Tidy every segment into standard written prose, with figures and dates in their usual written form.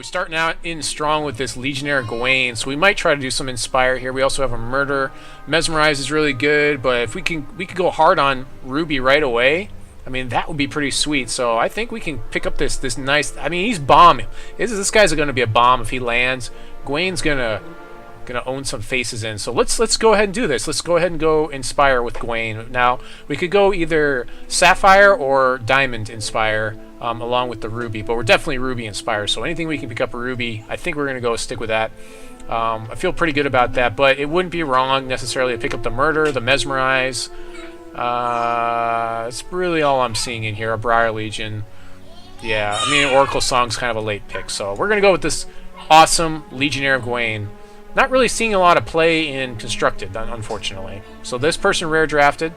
we're starting out in strong with this Legionnaire of Gwaine, so we might try to do some Inspire here. We also have a Murder. Mesmerize is really good, but if we could go hard on Ruby right away, I mean, that would be pretty sweet. So I think we can pick up this nice... I mean, he's bomb. This guy's going to be a bomb if he lands. Gwaine's gonna own some faces in. So let's go ahead and do this. Let's go ahead and go Inspire with Gwaine. Now, we could go either Sapphire or Diamond Inspire along with the Ruby, but we're definitely Ruby Inspire. So anything we can pick up a Ruby, I think we're going to go stick with that. I feel pretty good about that, but it wouldn't be wrong necessarily to pick up the Murder, the Mesmerize. That's really all I'm seeing in here. A Briar Legion. Yeah, I mean, Oracle Song's kind of a late pick, so we're going to go with this awesome Legionnaire of Gwaine. Not really seeing a lot of play in Constructed, unfortunately. So this person rare drafted.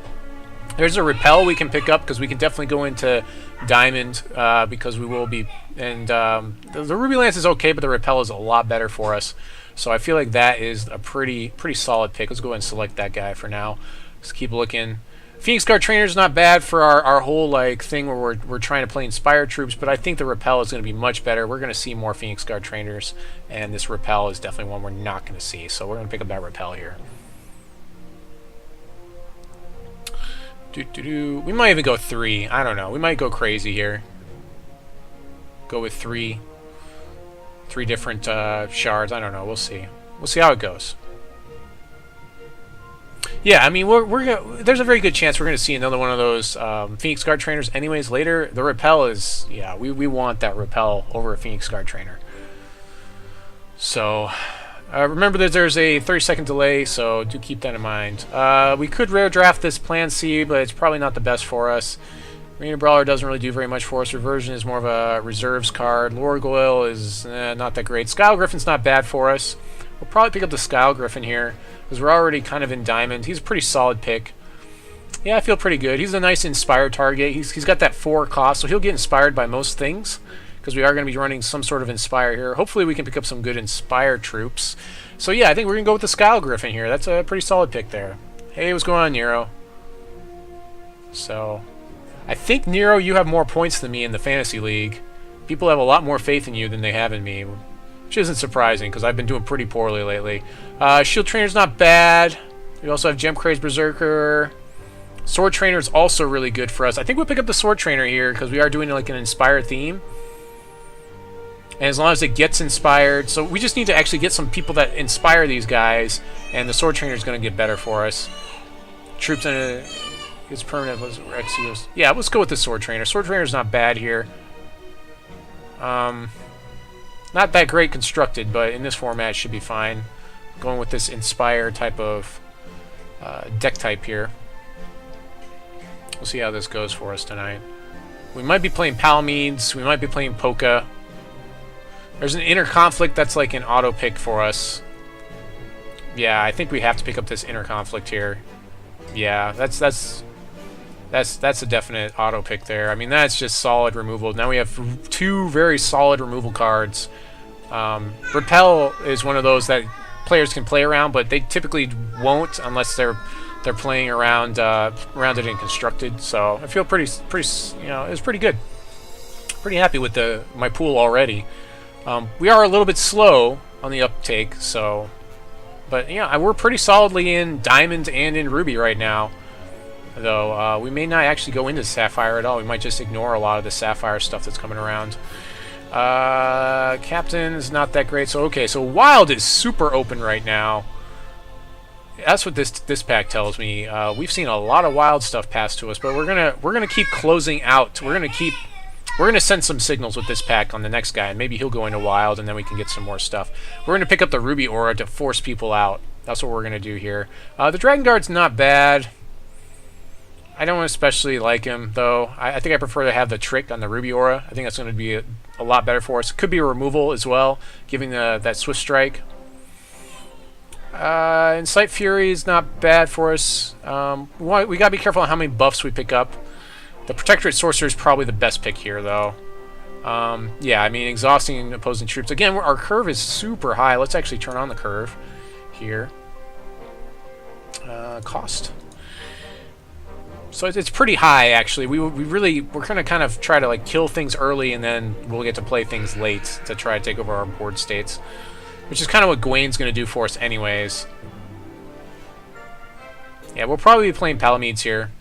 There's a Repel we can pick up because we can definitely go into Diamond because we will be... And the Ruby Lance is okay, but the Repel is a lot better for us. So I feel like that is a pretty solid pick. Let's go ahead and select that guy for now. Let's keep looking. Phoenix Guard Trainer is not bad for our whole like thing where we're trying to play Inspired troops, but I think the Repel is going to be much better. We're going to see more Phoenix Guard Trainers, and this Repel is definitely one we're not going to see. So we're going to pick up that Repel here. We might even go 3. I don't know. We might go crazy here. Go with 3 different shards. I don't know. We'll see. We'll see how it goes. Yeah, I mean, there's a very good chance we're going to see another one of those Phoenix Guard Trainers anyways later. The Repel is... Yeah, we want that Repel over a Phoenix Guard Trainer. So... remember that there's a 30-second delay, so do keep that in mind. We could rare draft this Plan C, but it's probably not the best for us. Arena Brawler doesn't really do very much for us. Reversion is more of a reserves card. Lorgoyle is not that great. Skyle Griffin's not bad for us. We'll probably pick up the Skyle Griffin here, because we're already kind of in Diamond. He's a pretty solid pick. Yeah, I feel pretty good. He's a nice Inspired target. He's got that 4 cost, so he'll get inspired by most things, because we are going to be running some sort of Inspire here. Hopefully we can pick up some good Inspire troops. So yeah, I think we're going to go with the Skyle Griffin here. That's a pretty solid pick there. Hey, what's going on, Nero? So, I think, Nero, you have more points than me in the Fantasy League. People have a lot more faith in you than they have in me, which isn't surprising, because I've been doing pretty poorly lately. Shield Trainer's not bad. We also have Gem Craze Berserker. Sword Trainer is also really good for us. I think we'll pick up the Sword Trainer here, because we are doing like an Inspire theme. And as long as it gets inspired, so we just need to actually get some people that inspire these guys, and the Sword Trainer is going to get better for us. Troops in it's permanent. Yeah, let's go with the Sword Trainer. Sword Trainer is not bad here. Not that great constructed, but in this format it should be fine. Going with this Inspire type of deck type here. We'll see how this goes for us tonight. We might be playing Palamedes. We might be playing Polka. There's an Inner Conflict that's like an auto pick for us. Yeah, I think we have to pick up this Inner Conflict here. Yeah, that's a definite auto pick there. I mean, that's just solid removal. Now we have 2 very solid removal cards. Repel is one of those that players can play around, but they typically won't unless they're playing around it in Constructed. So I feel pretty you know, it was pretty good. Pretty happy with my pool already. We are a little bit slow on the uptake, so... But, yeah, we're pretty solidly in Diamond and in Ruby right now. Though, we may not actually go into Sapphire at all. We might just ignore a lot of the Sapphire stuff that's coming around. Captain is not that great. So, okay, so Wild is super open right now. That's what this pack tells me. We've seen a lot of Wild stuff pass to us, but we're gonna keep closing out. We're gonna send some signals with this pack on the next guy, and maybe he'll go into Wild, and then we can get some more stuff. We're gonna pick up the Ruby Aura to force people out. That's what we're gonna do here. The Dragon Guard's not bad. I don't especially like him, though. I think I prefer to have the Trick on the Ruby Aura. I think that's gonna be a lot better for us. Could be a removal as well, giving that Swift Strike. Incite Fury is not bad for us. We gotta be careful on how many buffs we pick up. The Protectorate Sorcerer is probably the best pick here, though. Yeah, I mean, exhausting opposing troops. Again, our curve is super high. Let's actually turn on the curve here. Cost. So it's pretty high, actually. We're gonna kind of try to like kill things early, and then we'll get to play things late to try to take over our board states, which is kind of what Gwaine's gonna do for us, anyways. Yeah, we'll probably be playing Palamedes here.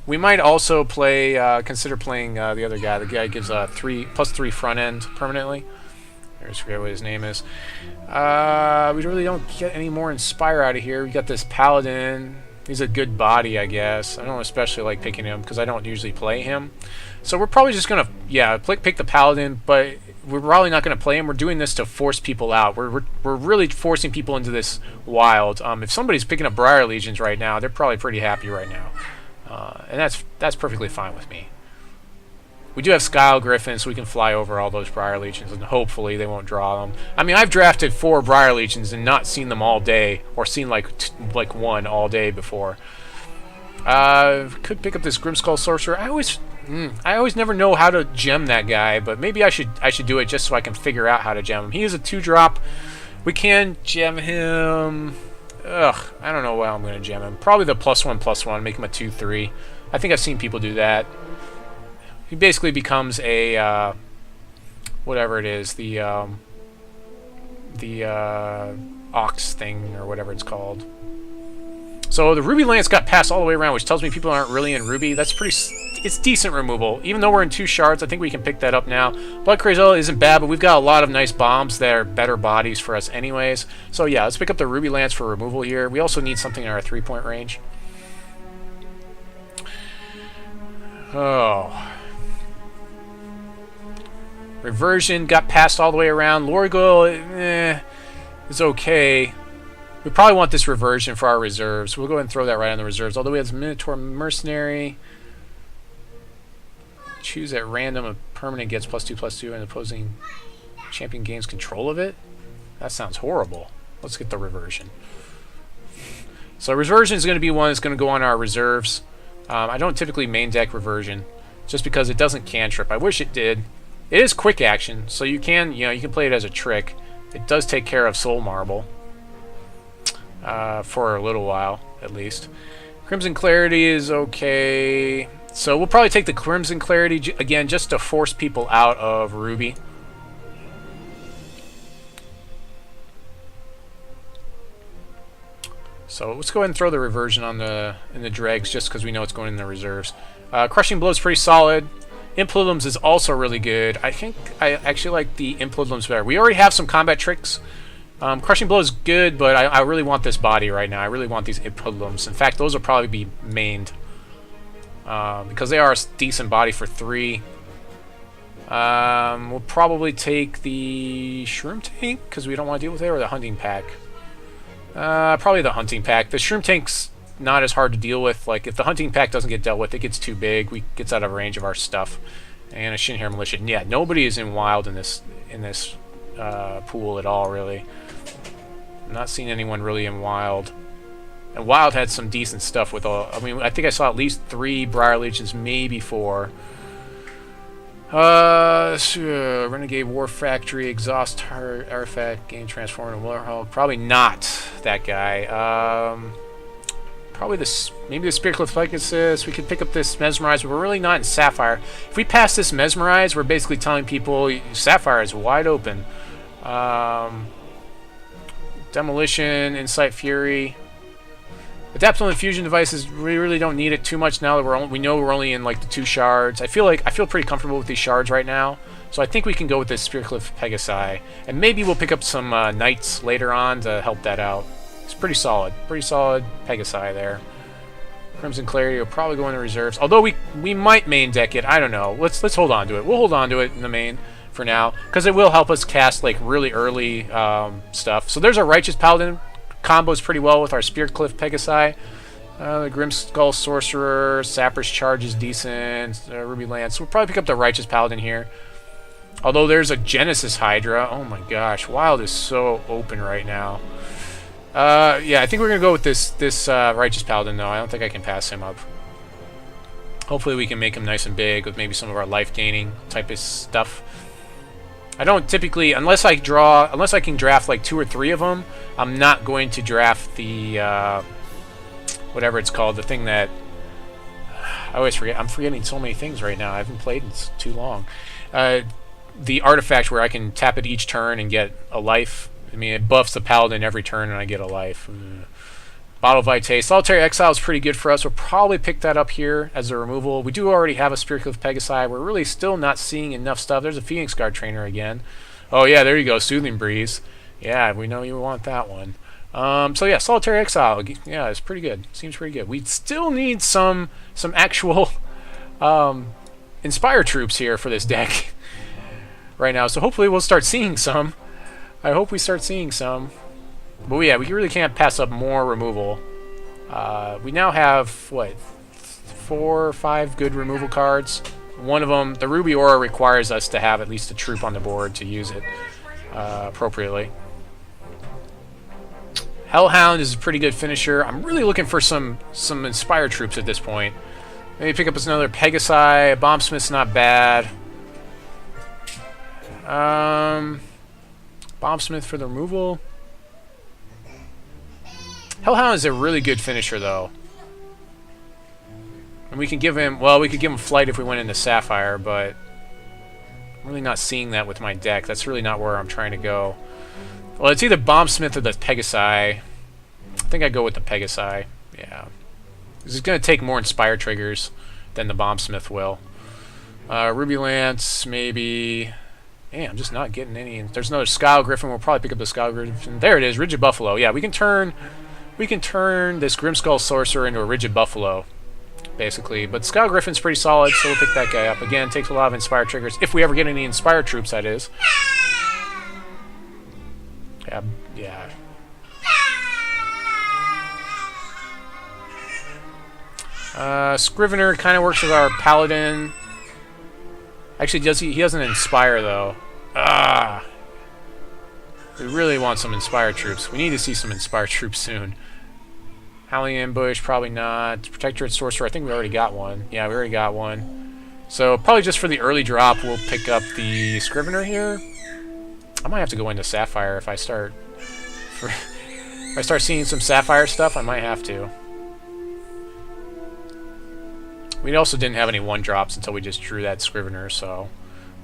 We might also play, consider playing the other guy. The guy gives a +3 front end permanently. I just forget what his name is. We really don't get any more Inspire out of here. We got this Paladin. He's a good body, I guess. I don't especially like picking him because I don't usually play him. So we're probably just going to, yeah, pick the Paladin, but we're probably not going to play him. We're doing this to force people out. We're really forcing people into this wild. If somebody's picking up Briar Legions right now, they're probably pretty happy right now. And that's perfectly fine with me. We do have Skyle Griffin, so we can fly over all those Briar Legions, and hopefully they won't draw them. I mean, I've drafted 4 Briar Legions and not seen them all day, or seen like one all day before. Could pick up this Grimskull Sorcerer. I always never know how to gem that guy, but maybe I should do it just so I can figure out how to gem him. He is a 2-drop. We can gem him. Ugh, I don't know how I'm going to gem him. Probably the +1/+1, make him a 2/3. I think I've seen people do that. He basically becomes a whatever it is, the ox thing or whatever it's called. So the Ruby Lance got passed all the way around, which tells me people aren't really in Ruby. That's it's decent removal. Even though we're in 2 shards, I think we can pick that up now. Blood Crazella isn't bad, but we've got a lot of nice bombs that are better bodies for us anyways. So yeah, let's pick up the Ruby Lance for removal here. We also need something in our 3-point range. Oh. Reversion got passed all the way around. Lorgoyle, is okay. We probably want this Reversion for our reserves. We'll go ahead and throw that right on the reserves. Although we have Minotaur Mercenary. Choose at random. A permanent gets +2/+2 and opposing champion gains control of it. That sounds horrible. Let's get the Reversion. So Reversion is going to be one that's going to go on our reserves. I don't typically main deck Reversion just because it doesn't cantrip. I wish it did. It is quick action, so you can play it as a trick. It does take care of Soul Marble for a little while, at least. Crimson Clarity is okay. So we'll probably take the Crimson Clarity again just to force people out of Ruby. So let's go ahead and throw the Reversion on in the dregs just because we know it's going in the reserves. Crushing Blow is pretty solid. Imp Hoodlums is also really good. I think I actually like the Imp Hoodlums better. We already have some combat tricks. Crushing Blow is good, but I really want this body right now. I really want these Imp Hoodlums. In fact, those will probably be mained because they are a decent body for 3. We'll probably take the Shroom Tank because we don't want to deal with it, or the Hunting Pack. Probably the Hunting Pack. The Shroom Tank's not as hard to deal with. Like, if the Hunting Pack doesn't get dealt with, it gets too big. It gets out of range of our stuff. And a Shinhair Militia. Yeah, nobody is in Wild in this pool at all, really. I'm not seeing anyone really in Wild. And Wild had some decent stuff with all... I mean, I think I saw at least 3 Briar Legions, maybe 4. Renegade War Factory, Exhaust Artifact, Game Transformer, and Warhawk. Probably not that guy. Probably maybe the Spearcliff Pegasus. We could pick up this Mesmerize, but we're really not in Sapphire. If we pass this Mesmerize, we're basically telling people Sapphire is wide open. Demolition, Incite Fury. Adaptable Infusion Devices, we really don't need it too much now that we know we're only in like the 2 shards. I feel pretty comfortable with these shards right now. So I think we can go with this Spearcliff Pegasi. And maybe we'll pick up some Knights later on to help that out. It's pretty solid. Pretty solid Pegasi there. Crimson Clarity will probably go in the reserves. Although we might main deck it. I don't know. Let's hold on to it. We'll hold on to it in the main for now. Because it will help us cast like really early stuff. So there's our Righteous Paladin. Combos pretty well with our Spearcliff Pegasi. The Grimskull Sorcerer. Sapper's Charge is decent. Ruby Lance. We'll probably pick up the Righteous Paladin here. Although there's a Genesis Hydra. Oh my gosh. Wild is so open right now. Yeah, I think we're going to go with this Righteous Paladin, though. I don't think I can pass him up. Hopefully we can make him nice and big with maybe some of our life-gaining type of stuff. I don't typically, unless I can draft like 2 or 3 of them, I'm not going to draft the, whatever it's called, the thing that, I always forget. I'm forgetting so many things right now. I haven't played in too long. The artifact where I can tap it each turn and get a life. I mean, it buffs the paladin every turn and I get a life. Bottle Vitae. Solitary Exile is pretty good for us. We'll probably pick that up here as a removal. We do already have a Spearcliff Pegasus. We're really still not seeing enough stuff. There's a Phoenix Guard Trainer again. Oh yeah, there you go. Soothing Breeze. Yeah, we know you want that one. So yeah, Solitary Exile. Yeah, it's pretty good. Seems pretty good. We still need some actual Inspire troops here for this deck right now. So hopefully we'll start seeing some. I hope we start seeing some. But yeah, we really can't pass up more removal. We now have, what, 4 or 5 good removal cards. One of them, the Ruby Aura, requires us to have at least a troop on the board to use it appropriately. Hellhound is a pretty good finisher. I'm really looking for some Inspire troops at this point. Maybe pick up another Pegasi. Bombsmith's not bad. Bombsmith for the removal. Hellhound is a really good finisher, though. And we can give him... Well, we could give him Flight if we went into Sapphire, but... I'm really not seeing that with my deck. That's really not where I'm trying to go. Well, it's either Bombsmith or the Pegasi. I think I'd go with the Pegasi. Yeah. It's going to take more Inspire triggers than the Bombsmith will. Ruby Lance, maybe... Man, I'm just not getting any... There's another Skyle Griffin. We'll probably pick up the Skyle Griffin. There it is, Rigid Buffalo. Yeah, we can turn this Grimskull Sorcerer into a Rigid Buffalo, basically. But Skyle Griffin's pretty solid, so we'll pick that guy up. Again, takes a lot of Inspire triggers. If we ever get any Inspire troops, that is. Yeah. Scrivener kind of works with our Paladin. Actually, he doesn't Inspire, though. We really want some Inspire troops. We need to see some Inspire troops soon. Howling Ambush, probably not. Protector and Sorcerer, I think we already got one. Yeah, we already got one. So, probably just for the early drop, we'll pick up the Scrivener here. I might have to go into Sapphire if I start... if I start seeing some Sapphire stuff, I might have to. We also didn't have any 1-drops until we just drew that Scrivener, so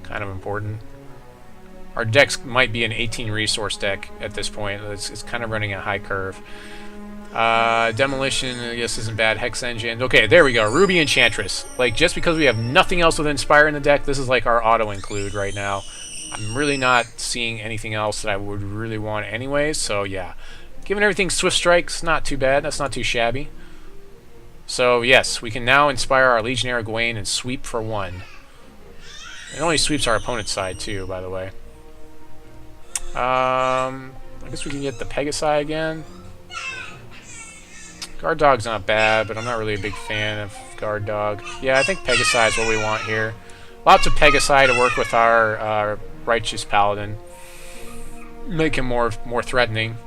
kind of important. Our decks might be an 18 resource deck at this point. It's kind of running a high curve. Demolition, I guess, isn't bad. Hex Engine. Okay, there we go. Ruby Enchantress. Like, just because we have nothing else with Inspire in the deck, this is like our auto-include right now. I'm really not seeing anything else that I would really want anyways, so yeah. Given everything Swift Strike's not too bad. That's not too shabby. So, yes, we can now Inspire our Legionnaire of Gwaine and sweep for 1. It only sweeps our opponent's side, too, by the way. I guess we can get the Pegasi again. Guard Dog's not bad, but I'm not really a big fan of Guard Dog. Yeah, I think Pegasi is what we want here. Lots of Pegasi to work with our Righteous Paladin. Make him more threatening.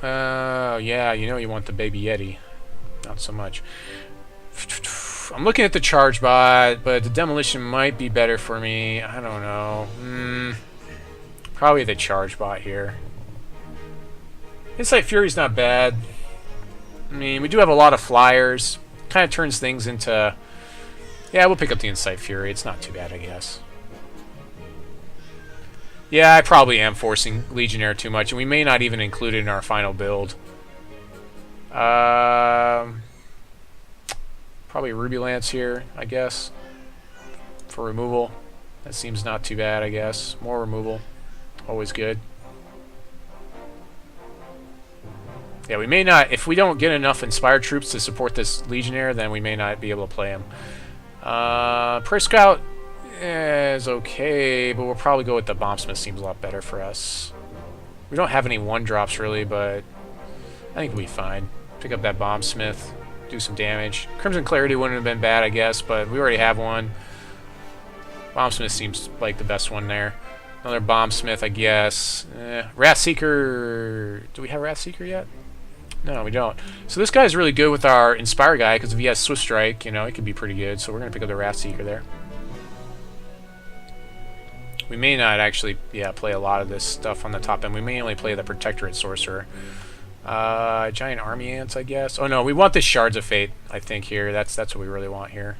Yeah, you know you want the Baby Yeti. Not so much. I'm looking at the charge bot, but the demolition might be better for me. I don't know. Probably the charge bot here. Incite Fury's not bad. I mean, we do have a lot of flyers. Kind of turns things into... Yeah, we'll pick up the Incite Fury. It's not too bad, I guess. Yeah, I probably am forcing Legionnaire too much, and we may not even include it in our final build. Probably Ruby Lance here, I guess, for removal. That seems not too bad, I guess. More removal. Always good. Yeah, we may not... If we don't get enough Inspired troops to support this Legionnaire, then we may not be able to play him. Prayer Scout is okay, but we'll probably go with the Bombsmith. Seems a lot better for us. We don't have any 1-drops, really, but I think we'll be fine. Pick up that Bombsmith. Do some damage. Crimson Clarity wouldn't have been bad, I guess, but we already have one. Bombsmith seems like the best one there. Another Bombsmith, I guess. Wrathseeker... Do we have Wrathseeker yet? No, we don't. So this guy's really good with our Inspire guy, because if he has Swift Strike, you know, it could be pretty good. So we're going to pick up the Wrathseeker there. We may not actually, play a lot of this stuff on the top end. We may only play the Protectorate Sorcerer. Giant Army Ants, I guess. Oh no, we want the Shards of Fate, I think, here. That's what we really want here.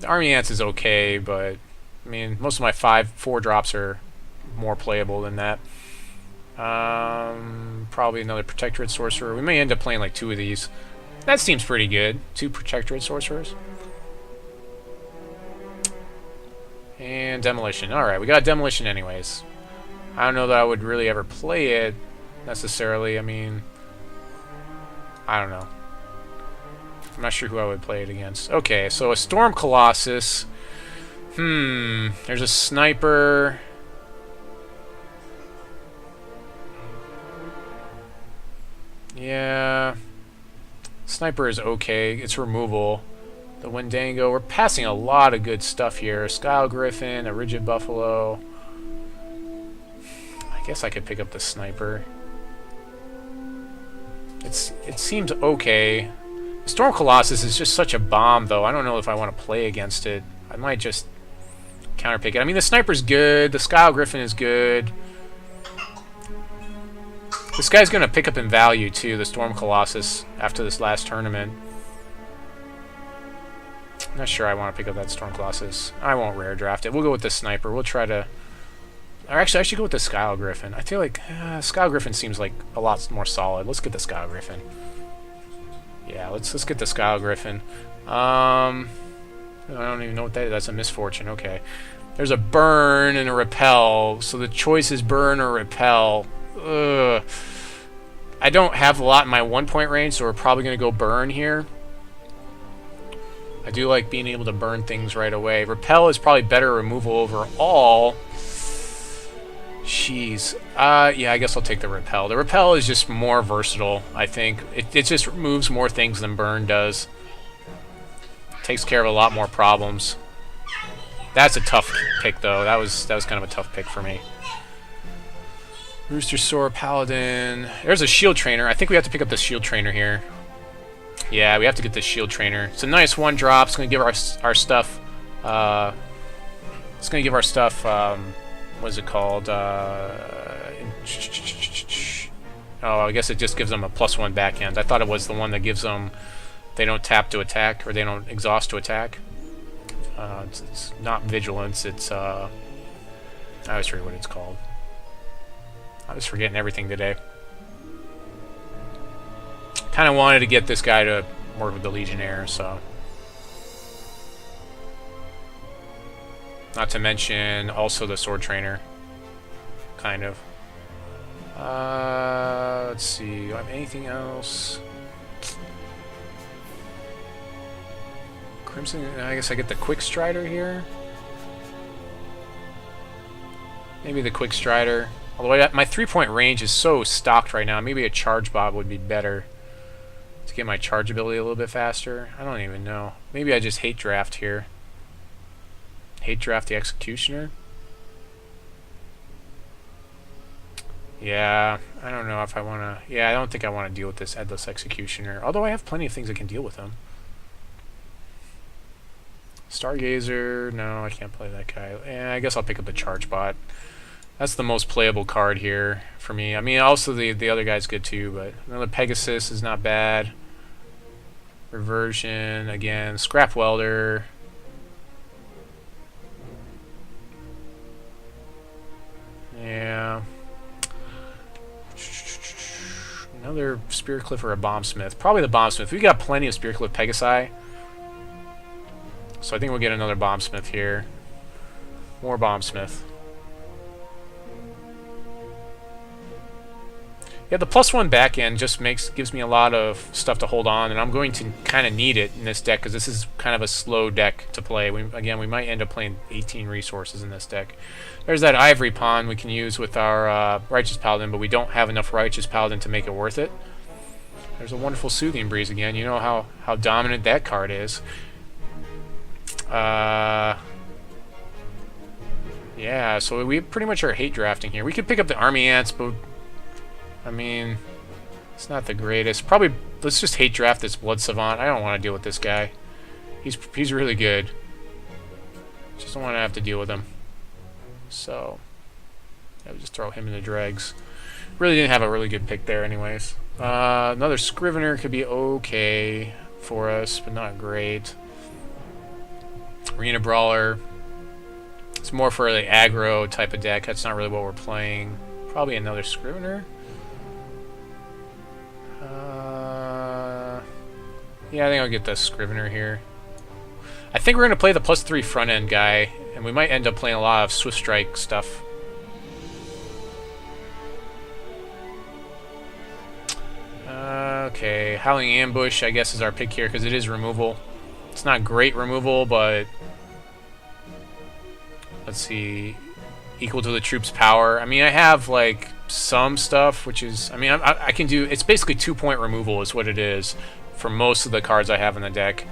The Army Ants is okay, but, I mean, most of my 4 drops are more playable than that. Probably another Protectorate Sorcerer. We may end up playing like 2 of these. That seems pretty good. 2 Protectorate Sorcerers. And Demolition. Alright, we got Demolition anyways. I don't know that I would really ever play it, necessarily. I mean, I don't know. I'm not sure who I would play it against. Okay, so a Storm Colossus. There's a Sniper. Yeah. Sniper is okay. It's removal. The Wendigo. We're passing a lot of good stuff here. Skyle Griffin, a Rigid Buffalo. I guess I could pick up the Sniper. It seems okay. Storm Colossus is just such a bomb, though. I don't know if I want to play against it. I might just counterpick it. I mean, the Sniper's good. The Skyle Griffin is good. This guy's going to pick up in value, too, the Storm Colossus, after this last tournament. I'm not sure I want to pick up that Storm Colossus. I won't rare draft it. We'll go with the Sniper. We'll try to... Or actually, I should go with the Skyle Griffin. I feel like Skyle Griffin seems like a lot more solid. Let's get the Skyle Griffin. Yeah, let's get the Skyle Griffin. I don't even know what that is. That's a Misfortune. Okay. There's a Burn and a Repel. So the choice is Burn or Repel. Ugh. I don't have a lot in my 1-point range, so we're probably going to go Burn here. I do like being able to burn things right away. Repel is probably better removal overall. Jeez. Yeah, I guess I'll take the Repel. The Repel is just more versatile, I think. It just removes more things than Burn does. Takes care of a lot more problems. That's a tough pick, though. That was kind of a tough pick for me. Rooster Soar, Paladin. There's a Shield Trainer. I think we have to pick up the Shield Trainer here. Yeah, we have to get the Shield Trainer. It's a nice 1-drop. It's going to give our stuff... it's going to give our stuff... what is it called? Oh, I guess it just gives them a +1 backhand. I thought it was the one that gives them... They don't tap to attack, or they don't exhaust to attack. It's not Vigilance. It's... I always forget what it's called. I was forgetting everything today. Kind of wanted to get this guy to work with the Legionnaire, so... Not to mention also the Sword Trainer. Kind of. Let's see. Do I have anything else? Crimson... I guess I get the Quick Strider here. Maybe the Quick Strider. Although my 3-point range is so stocked right now, maybe a Charge Bob would be better. To get my charge ability a little bit faster. I don't even know. Maybe I just hate draft here. Hate draft the Executioner. Yeah, I don't know if I want to... Yeah, I don't think I want to deal with this Headless Executioner. Although I have plenty of things that can deal with him. Stargazer. No, I can't play that guy. Yeah, I guess I'll pick up the Charge Bot. That's the most playable card here for me. I mean, also the other guy's good too, but another Pegasus is not bad. Reversion, again. Scrap Welder. Yeah. Another Spearcliff or a Bombsmith. Probably the Bombsmith. We got plenty of Spearcliff Pegasi. So I think we'll get another Bombsmith here. More Bombsmith. Yeah, the +1 back end just gives me a lot of stuff to hold on, and I'm going to kind of need it in this deck because this is kind of a slow deck to play. Again, we might end up playing 18 resources in this deck. There's that Ivory Pawn we can use with our Righteous Paladin, but we don't have enough Righteous Paladin to make it worth it. There's a wonderful Soothing Breeze again. You know how dominant that card is. Yeah, so we pretty much are hate drafting here. We could pick up the Army Ants, but... I mean, it's not the greatest. Probably, let's just hate draft this Blood Savant. I don't want to deal with this guy. He's really good. Just don't want to have to deal with him. So I would just throw him in the dregs. Really didn't have a really good pick there anyways. Another Scrivener could be okay for us, but not great. Arena Brawler. It's more for the aggro type of deck. That's not really what we're playing. Probably another Scrivener. Yeah, I think I'll get the Scrivener here. I think we're going to play the +3 front end guy, and we might end up playing a lot of Swift Strike stuff. Okay, Howling Ambush, I guess, is our pick here, because it is removal. It's not great removal, but... Let's see... Equal to the troops' power. I mean, I have, like, some stuff, which is... I mean, I can do... It's basically 2-point removal is what it is for most of the cards I have in the deck.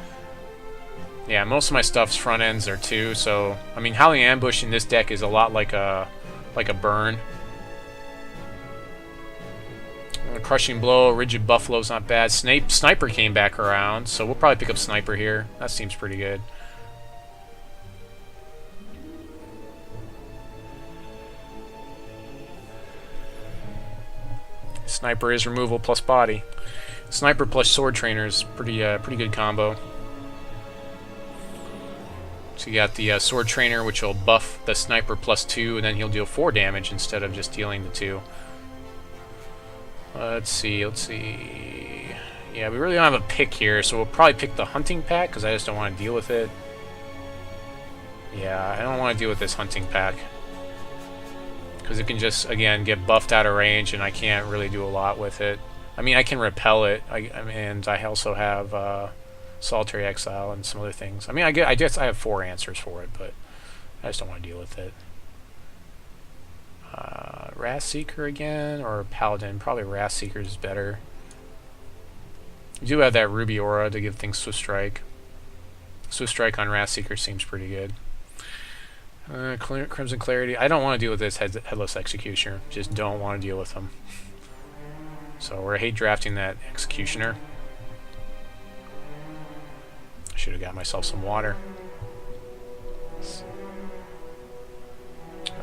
Yeah, most of my stuff's front ends are 2, so... I mean, Howling Ambush in this deck is a lot like a burn. Crushing Blow, Rigid Buffalo's not bad. Sniper came back around, so we'll probably pick up Sniper here. That seems pretty good. Sniper is removal plus body. Sniper plus Sword Trainer is pretty good combo. So you got the Sword Trainer, which will buff the Sniper +2, and then he'll deal 4 damage instead of just dealing the 2. Let's see. Yeah, we really don't have a pick here, so we'll probably pick the Hunting Pack, because I just don't want to deal with it. Yeah, I don't want to deal with this Hunting Pack. Because it can just, again, get buffed out of range, and I can't really do a lot with it. I mean, I can repel it, and I also have Solitary Exile and some other things. I mean, I guess I have 4 answers for it, but I just don't want to deal with it. Wrathseeker again, or Paladin. Probably Wrathseeker is better. You do have that Ruby Aura to give things Swift Strike. Swift Strike on Wrathseeker seems pretty good. Crimson Clarity. I don't want to deal with this Headless Executioner. Just don't want to deal with them. So we're hate drafting that Executioner. Should have got myself some water.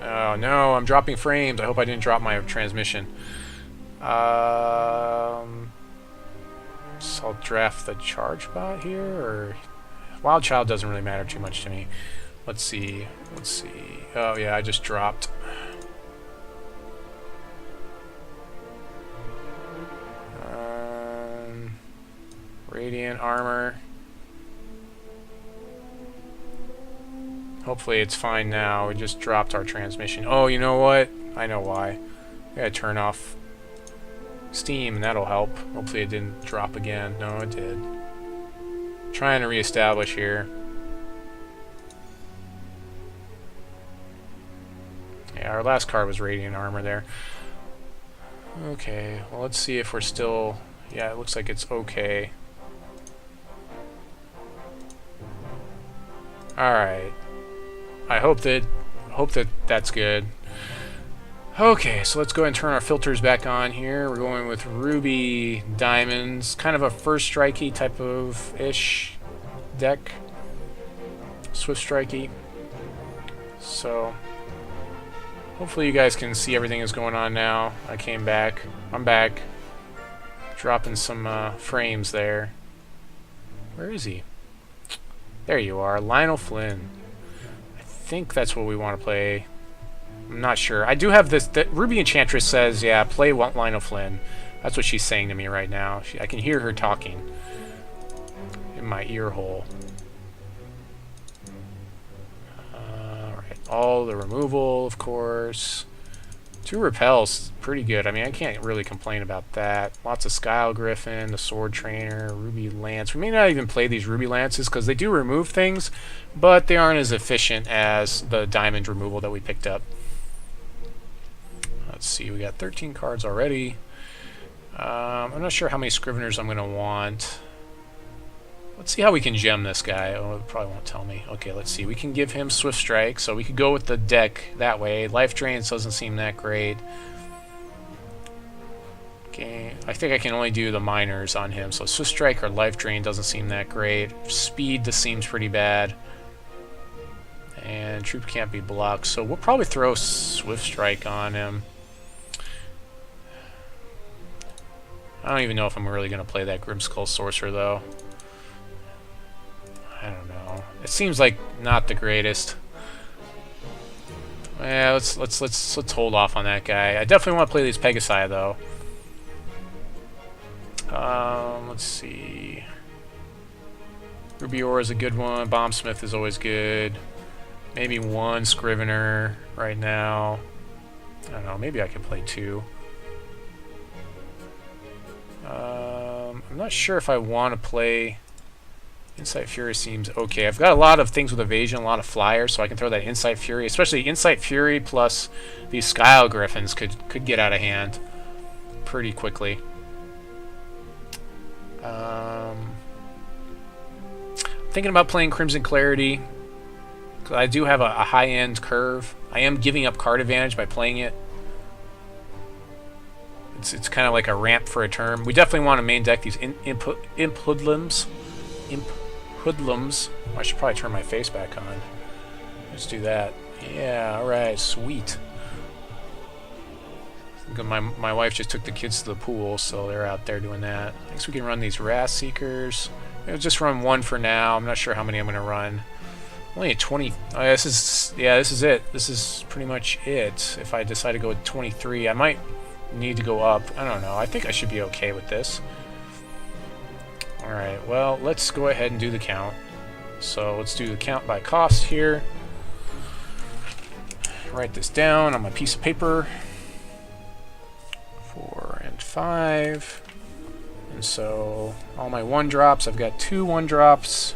Oh no, I'm dropping frames. I hope I didn't drop my transmission. So I'll draft the Charge Bot here, or... Wild Child doesn't really matter too much to me. Let's see. Oh yeah, I just dropped. Radiant Armor. Hopefully it's fine now. We just dropped our transmission. Oh, you know what? I know why. I gotta turn off Steam, and that'll help. Hopefully it didn't drop again. No, it did. Trying to reestablish here. Yeah, our last card was Radiant Armor there. Okay, well, let's see if we're still... Yeah, it looks like it's okay. Alright. I hope that that's good. Okay, so let's go ahead and turn our filters back on here. We're going with Ruby Diamonds, kind of a first strikey type of ish deck. Swift strikey. So hopefully you guys can see everything that's going on now. I came back. I'm back. Dropping some frames there. Where is he? There you are, Lionel Flynn. I think that's what we want to play. I'm not sure. I do have this... Ruby Enchantress says, yeah, play Lionel Flynn. That's what she's saying to me right now. I can hear her talking in my ear hole. Alright, all the removal, of course. 2 repels, pretty good. I mean, I can't really complain about that. Lots of Skyle Griffin, the Sword Trainer, Ruby Lance. We may not even play these Ruby Lances because they do remove things, but they aren't as efficient as the diamond removal that we picked up. Let's see, we got 13 cards already. I'm not sure how many Scriveners I'm going to want. Let's see how we can gem this guy. Oh, it probably won't tell me. Okay, let's see. We can give him Swift Strike, so we could go with the deck that way. Life Drains doesn't seem that great. Okay, I think I can only do the minors on him, so Swift Strike or Life Drain doesn't seem that great. Speed, this seems pretty bad. And troop can't be blocked, so we'll probably throw Swift Strike on him. I don't even know if I'm really going to play that Grimskull Sorcerer, though. I don't know. It seems like not the greatest. Yeah, let's hold off on that guy. I definitely want to play these Pegasi, though. Let's see. Ruby Aura is a good one. Bombsmith is always good. Maybe one Scrivener right now. I don't know. Maybe I could play two. I'm not sure if I want to play. Incite Fury seems okay. I've got a lot of things with evasion, a lot of flyers, so I can throw that Incite Fury. Especially Incite Fury plus these Skyle Griffins could get out of hand pretty quickly. Thinking about playing Crimson Clarity. I do have a high-end curve. I am giving up card advantage by playing it. It's kind of like a ramp for a turn. We definitely want to main deck these Imp Hoodlums. Imp Hoodlums. I should probably turn my face back on. Let's do that. Yeah, alright, sweet. My wife just took the kids to the pool, so they're out there doing that. I guess we can run these Wrathseekers. I'll just run one for now. I'm not sure how many I'm going to run. Only a 20. Oh, this is it. This is pretty much it. If I decide to go with 23, I might need to go up. I don't know. I think I should be okay with this. Alright, well, let's go ahead and do the count. So let's do the count by cost here. Write this down on my piece of paper. 4 and 5. And so all my 1-drops, I've got 2 1-drops.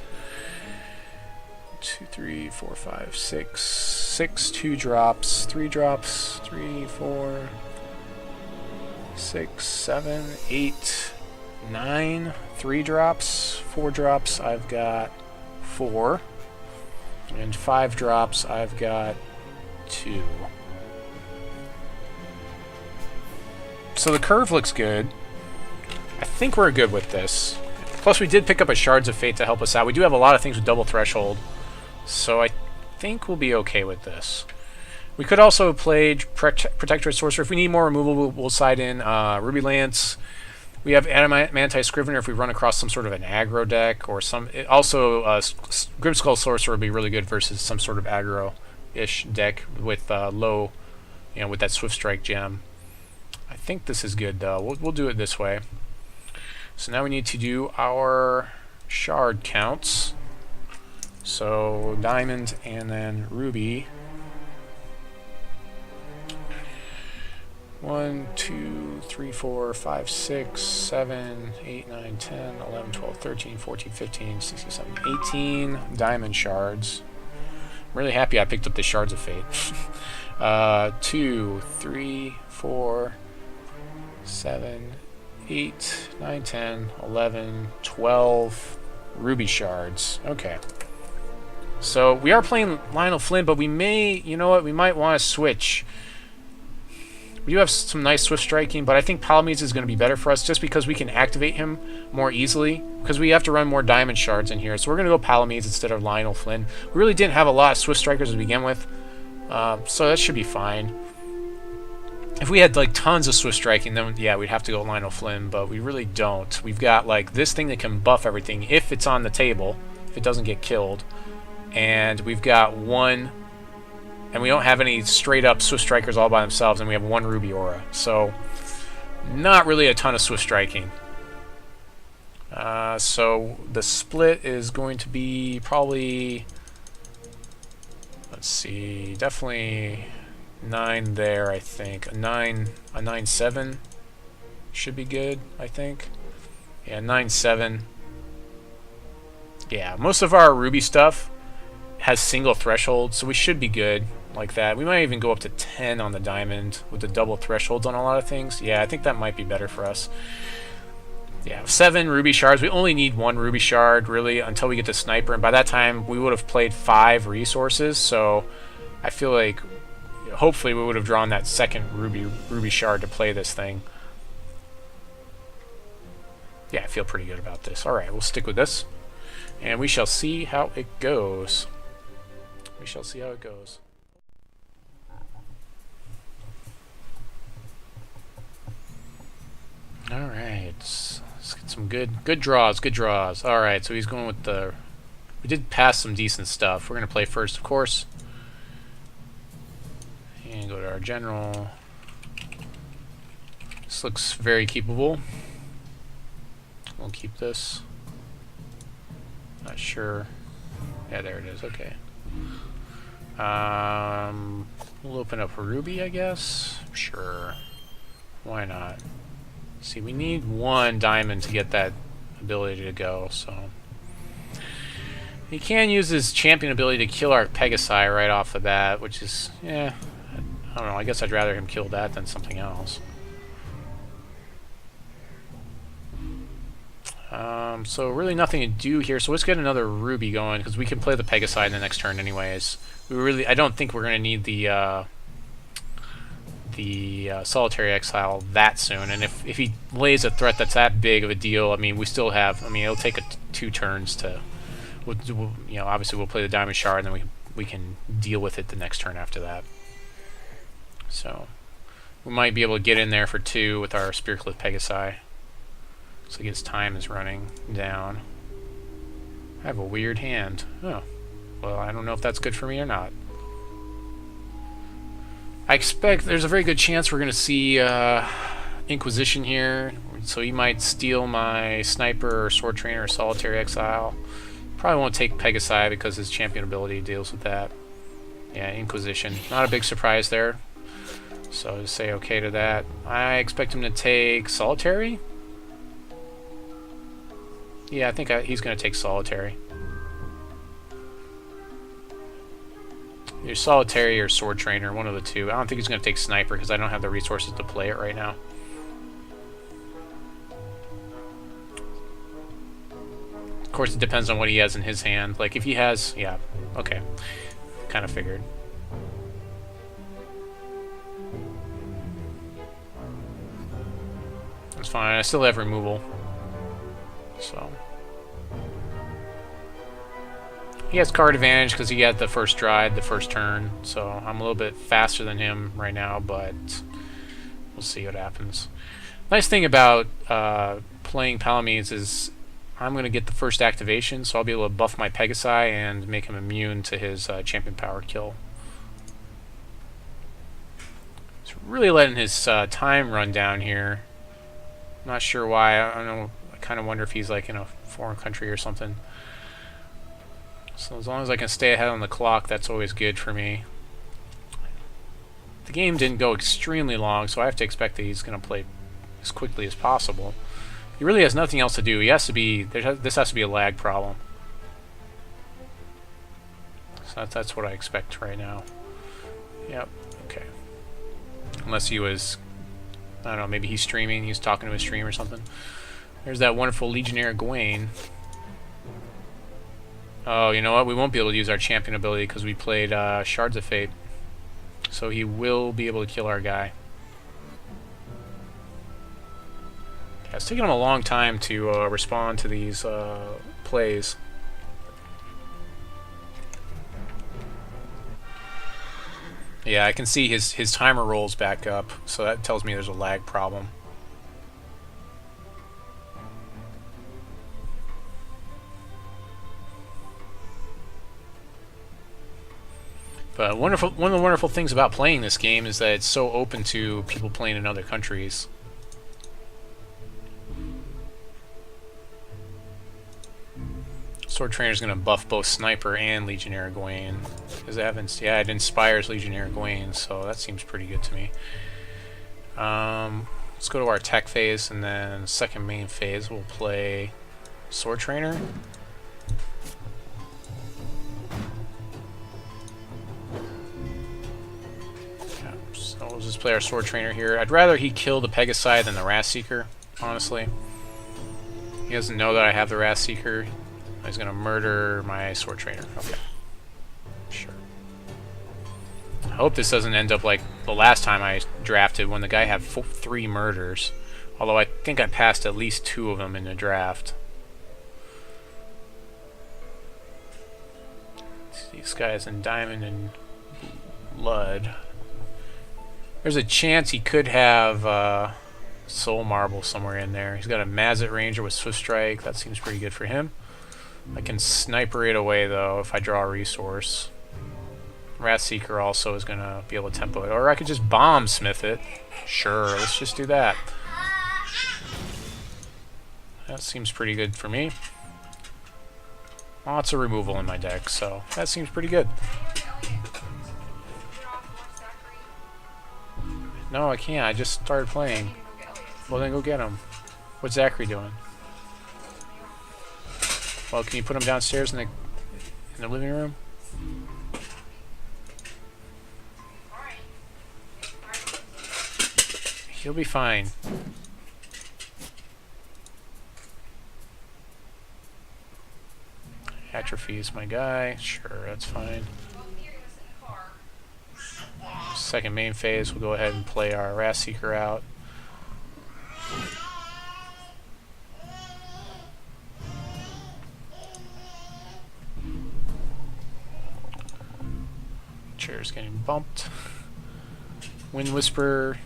2, 3, 4, 5, 6. 6 2-drops. 3 drops. 3, 4, 6, 7, 8, 9. 3 drops. 4 drops, I've got 4. And 5 drops, I've got 2. So the curve looks good. I think we're good with this. Plus we did pick up a Shards of Fate to help us out. We do have a lot of things with double threshold. So I think we'll be okay with this. We could also play Protectorate Sorcerer. If we need more removal, we'll side in Ruby Lance. We have Adamanthian Scrivener if we run across some sort of an aggro deck. Or some. Also, Grimskull Sorcerer would be really good versus some sort of aggro-ish deck with low, with that Swift Strike gem. I think this is good, though. We'll do it this way. So now we need to do our shard counts. So diamond and then ruby. 1, 2, 3, 4, 5, 6, 7, 8, 9, 10, 11, 12, 13, 14, 15, 16, 17, 18 diamond shards. I'm really happy I picked up the Shards of Fate. 2, 3, 4, 7, 8, 9, 10, 11, 12 ruby shards. Okay. So we are playing Lionel Flynn, but we may, we might want to switch. We do have some nice Swift Striking, but I think Palamedes is going to be better for us just because we can activate him more easily, because we have to run more diamond shards in here. So we're going to go Palamedes instead of Lionel Flynn. We really didn't have a lot of Swift Strikers to begin with, so that should be fine. If we had like tons of Swift Striking, then yeah, we'd have to go Lionel Flynn, but we really don't. We've got like this thing that can buff everything if it's on the table, if it doesn't get killed. And we've got one, and we don't have any straight up Swift Strikers all by themselves, and we have one Ruby Aura. So not really a ton of Swift Striking. So the split is going to be probably, let's see, definitely 9 there, I think. A 9-7 should be good, I think. Yeah, 9-7. Yeah, most of our Ruby stuff has single threshold, so we should be good like that. We might even go up to 10 on the diamond with the double thresholds on a lot of things. Yeah, I think that might be better for us. Yeah, 7 ruby shards. We only need 1 ruby shard, really, until we get to Sniper, and by that time, we would have played 5 resources, so I feel like hopefully we would have drawn that second ruby shard to play this thing. Yeah, I feel pretty good about this. Alright, we'll stick with this, and we shall see how it goes. We shall see how it goes. Alright, let's get some good draws, Alright, so he's going with the... We did pass some decent stuff. We're going to play first, of course. And go to our general. This looks very keepable. We'll keep this. Not sure. Yeah, there it is, okay. We'll open up Ruby, I guess. Sure. Why not? See, we need 1 diamond to get that ability to go, so... He can use his champion ability to kill our Pegasi right off of that, which is... yeah, I don't know, I guess I'd rather him kill that than something else. So really nothing to do here, so let's get another Ruby going, because we can play the Pegasi in the next turn anyways. I don't think we're going to need the Solitary Exile that soon, and if he lays a threat that's that big of a deal, I mean, we still have, I mean, it'll take 2 turns to, you know, obviously we'll play the Diamond Shard, and then we can deal with it the next turn after that. So, we might be able to get in there for 2 with our Spearcliff Pegasi. Looks like his time is running down. I have a weird hand. Oh. Well, I don't know if that's good for me or not. I expect there's a very good chance we're going to see Inquisition here. So he might steal my Sniper or Sword Trainer or Solitary Exile. Probably won't take Pegasi because his champion ability deals with that. Yeah, Inquisition. Not a big surprise there. So just say okay to that. I expect him to take Solitary. Yeah, I think he's going to take Solitary. Either Solitary or Sword Trainer, one of the 2. I don't think he's going to take Sniper because I don't have the resources to play it right now. Of course, it depends on what he has in his hand. Like, if he has... yeah, okay. Kind of figured. That's fine. I still have removal. So... he has card advantage because he had the first stride, the first turn, so I'm a little bit faster than him right now, but we'll see what happens. Nice thing about playing Palamedes is I'm going to get the first activation, so I'll be able to buff my Pegasi and make him immune to his champion power kill. He's really letting his time run down here. Not sure why. I don't know. I kind of wonder if he's like in a foreign country or something. So as long as I can stay ahead on the clock, that's always good for me. The game didn't go extremely long, so I have to expect that he's going to play as quickly as possible. He really has nothing else to do. He has to be... this has to be a lag problem. So that's what I expect right now. Yep, okay. Unless he was... I don't know, maybe he's streaming, he's talking to his stream or something. There's that wonderful Legionnaire of Gwaine. Oh, you know what? We won't be able to use our champion ability because we played Shards of Fate. So he will be able to kill our guy. Yeah, it's taking him a long time to respond to these plays. Yeah, I can see his timer rolls back up, so that tells me there's a lag problem. But one of the wonderful things about playing this game is that it's so open to people playing in other countries. Sword Trainer's going to buff both Sniper and Legionnaire of Gwaine. Because it inspires Legionnaire of Gwaine, so that seems pretty good to me. Let's go to our tech phase, and then second main phase we'll play Sword Trainer. So we'll just play our Sword Trainer here. I'd rather he kill the Pegasi than the Wrathseeker, honestly. He doesn't know that I have the Wrathseeker. He's going to murder my Sword Trainer. Okay. Sure. I hope this doesn't end up like the last time I drafted when the guy had 3 murders. Although I think I passed at least 2 of them in the draft. These guys in Diamond and Blood. There's a chance he could have Soul Marble somewhere in there. He's got a Mazet Ranger with Swift Strike. That seems pretty good for him. I can sniper it away, though, if I draw a resource. Wrathseeker also is going to be able to tempo it. Or I could just Bombsmith it. Sure, let's just do that. That seems pretty good for me. Lots of removal in my deck, so that seems pretty good. No, I can't. I just started playing. Well, then go get him. What's Zachary doing? Well, can you put him downstairs in the living room? He'll be fine. Atrophy is my guy. Sure, that's fine. Second main phase, we'll go ahead and play our Wrathseeker out. Chair's getting bumped. Wind Whisperer.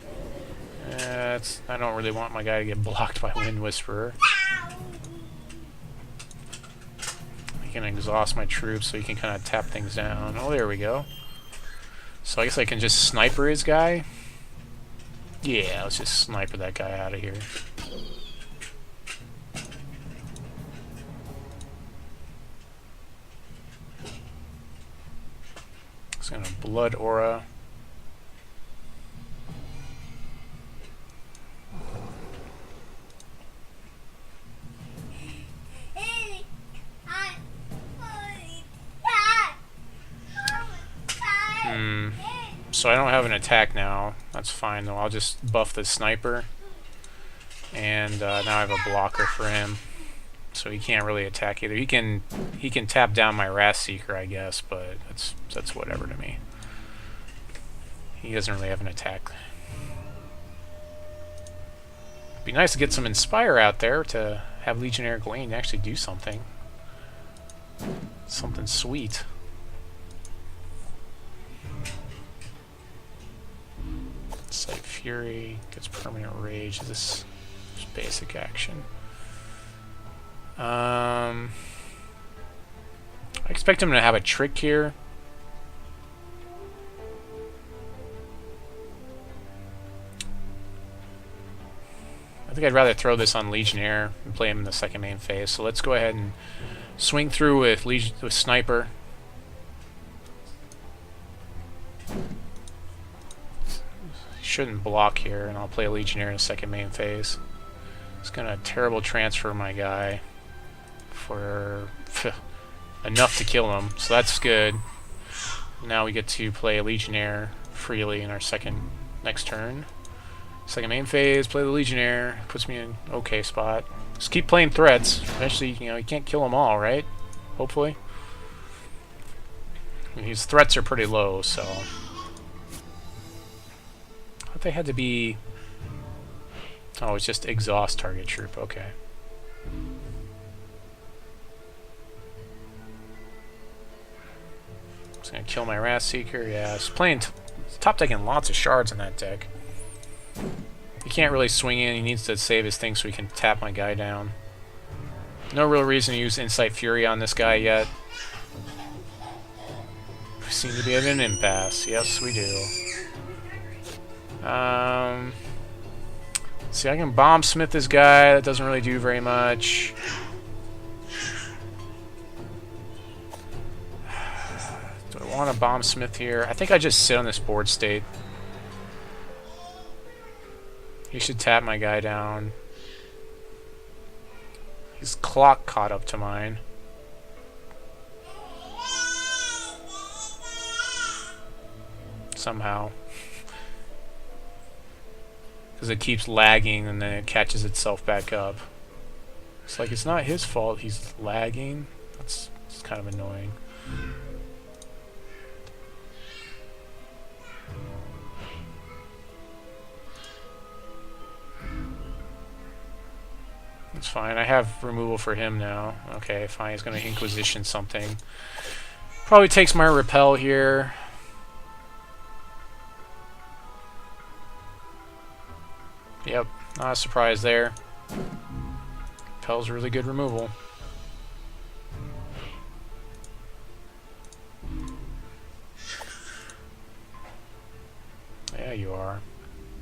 I don't really want my guy to get blocked by Wind Whisperer. I can exhaust my troops so he can kind of tap things down. Oh, there we go. So I guess I can just sniper his guy. Yeah, let's just sniper that guy out of here. It's gonna Blood Aura. So I don't have an attack now. That's fine though. I'll just buff the sniper. And now I have a blocker for him. So he can't really attack either. He can tap down my Wrathseeker, I guess, but that's whatever to me. He doesn't really have an attack. It'd be nice to get some Inspire out there to have Legionnaire of Gwaine actually do something. Something sweet. Incite Fury gets permanent rage. This is basic action. I expect him to have a trick here. I think I'd rather throw this on Legionnaire and play him in the second main phase. So let's go ahead and swing through with Sniper. Shouldn't block here, and I'll play a Legionnaire in the second main phase. It's gonna terrible transfer my guy for enough to kill him, so that's good. Now we get to play a Legionnaire freely in our next turn. Second main phase, play the Legionnaire, puts me in an okay spot. Just keep playing threats. Eventually, you can't kill them all, right? Hopefully. I mean, his threats are pretty low, so. I thought they had to be. Oh, it's just exhaust target troop. Okay. Just gonna kill my Wrathseeker. Yeah, it's playing top decking lots of shards in that deck. He can't really swing in. He needs to save his thing so he can tap my guy down. No real reason to use Incite Fury on this guy yet. We seem to be at an impasse. Yes, we do. See, I can Bombsmith this guy. That doesn't really do very much. Do I want a Bombsmith here? I think I just sit on this board state. He should tap my guy down. His clock caught up to mine. Somehow. Because it keeps lagging and then it catches itself back up. It's like it's not his fault he's lagging. It's kind of annoying. It's fine. I have removal for him now. Okay, fine. He's going to Inquisition something. Probably takes my Repel here. Yep, not a surprise there. Repel's really good removal. Yeah, you are.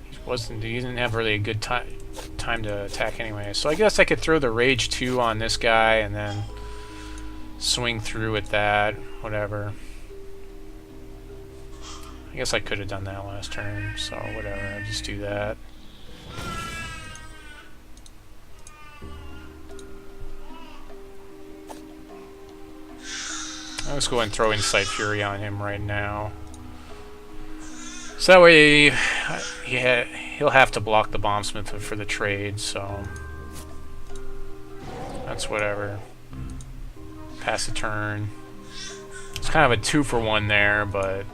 He didn't have really a good time to attack anyway. So I guess I could throw the Rage 2 on this guy and then swing through with that. Whatever. I guess I could have done that last turn, so whatever. I'll just do that. Let's go ahead and throw Incite Fury on him right now. So that way, he'll have to block the Bombsmith for the trade, so that's whatever. Pass the turn. It's kind of a 2-for-1 there, but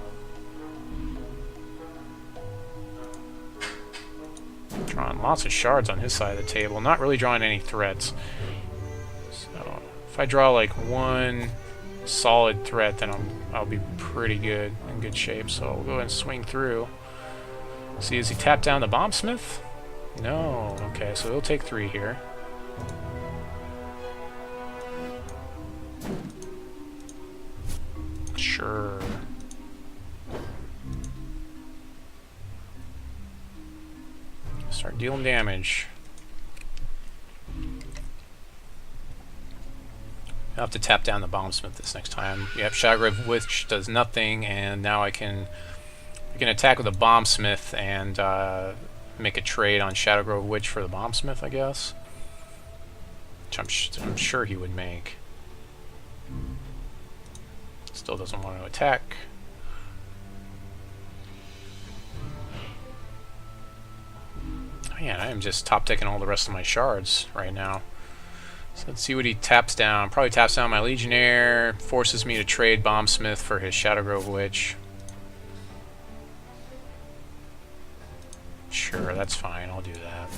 drawing lots of shards on his side of the table. Not really drawing any threats. So if I draw like one solid threat, then I'll be pretty good, in good shape. So we'll go ahead and swing through. See, does he tap down the Bombsmith? No. Okay, so he'll take 3 here. Sure. Start dealing damage. I'll have to tap down the Bombsmith this next time. Yep, Shadowgrove Witch does nothing, and now I can attack with a Bombsmith and make a trade on Shadowgrove Witch for the Bombsmith, I guess. Which I'm sure he would make. Still doesn't want to attack. Man, I am just top decking all the rest of my shards right now. So let's see what he taps down. Probably taps down my Legionnaire, forces me to trade Bombsmith for his Shadowgrove Witch. Sure, that's fine. I'll do that.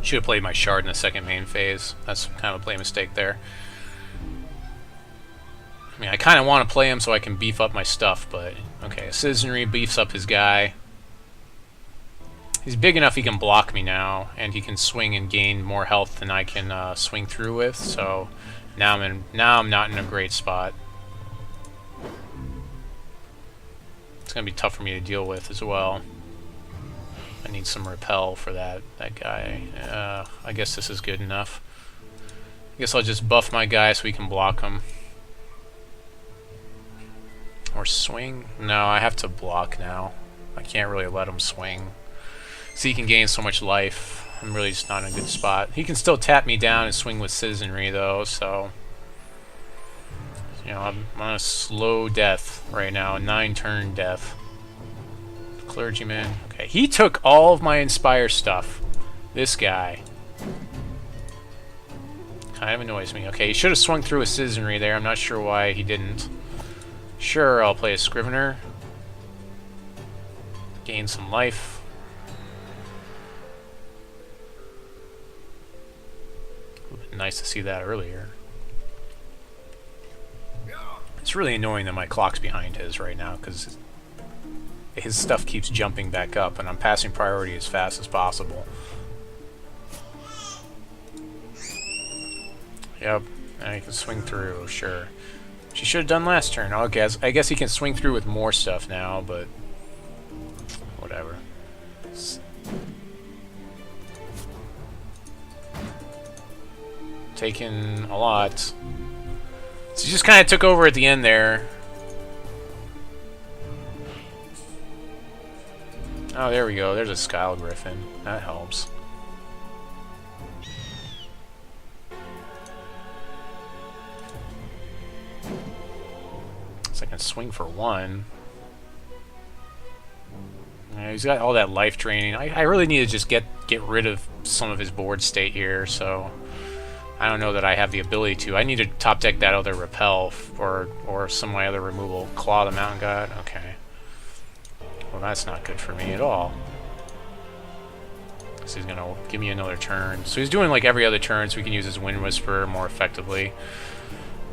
Should have played my shard in the second main phase. That's kind of a play mistake there. I mean, I kind of want to play him so I can beef up my stuff, but okay, Citizenry beefs up his guy. He's big enough he can block me now, and he can swing and gain more health than I can swing through with, so now I'm not in a great spot. It's going to be tough for me to deal with as well. I need some Repel for that guy. I guess this is good enough. I guess I'll just buff my guy so he can block him. Or swing? No, I have to block now. I can't really let him swing. So he can gain so much life. I'm really just not in a good spot. He can still tap me down and swing with Citizenry though, so you know, I'm on a slow death right now, a 9-turn death. Clergyman. Okay, he took all of my Inspire stuff. This guy. Kind of annoys me. Okay, he should have swung through a Citizenry there. I'm not sure why he didn't. Sure, I'll play a Scrivener. Gain some life. Would have been nice to see that earlier. It's really annoying that my clock's behind his right now, because his stuff keeps jumping back up, and I'm passing priority as fast as possible. Yep, and he can swing through, sure. She should have done last turn. Okay, I guess he can swing through with more stuff now, but whatever. Taking a lot. So he just kind of took over at the end there. Oh, there we go. There's a Skyle Griffin. That helps. I can swing for 1. Yeah, he's got all that life draining. I really need to just get rid of some of his board state here, so I don't know that I have the ability to. I need to top deck that other Repel or some of my other removal. Claw the Mountain God. Okay. Well, that's not good for me at all. So he's gonna give me another turn. So he's doing like every other turn, so we can use his Wind Whisperer more effectively.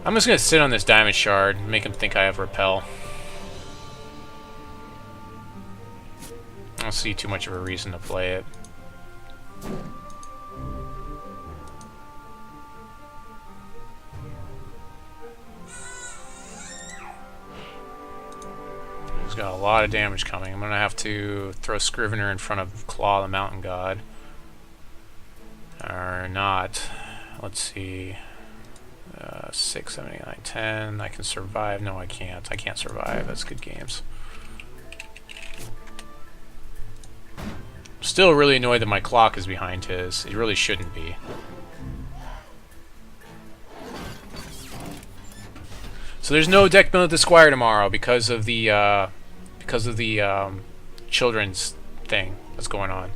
I'm just gonna sit on this Diamond Shard and make him think I have Repel. I don't see too much of a reason to play it. He's got a lot of damage coming. I'm gonna have to throw Scrivener in front of Claw the Mountain God. Or not. Let's see. 6, 7, 8, 9, 10. I can survive. No, I can't. I can't survive. That's good games. Still really annoyed that my clock is behind his. It really shouldn't be. So there's no deck build at the Squire tomorrow because of the children's thing that's going on.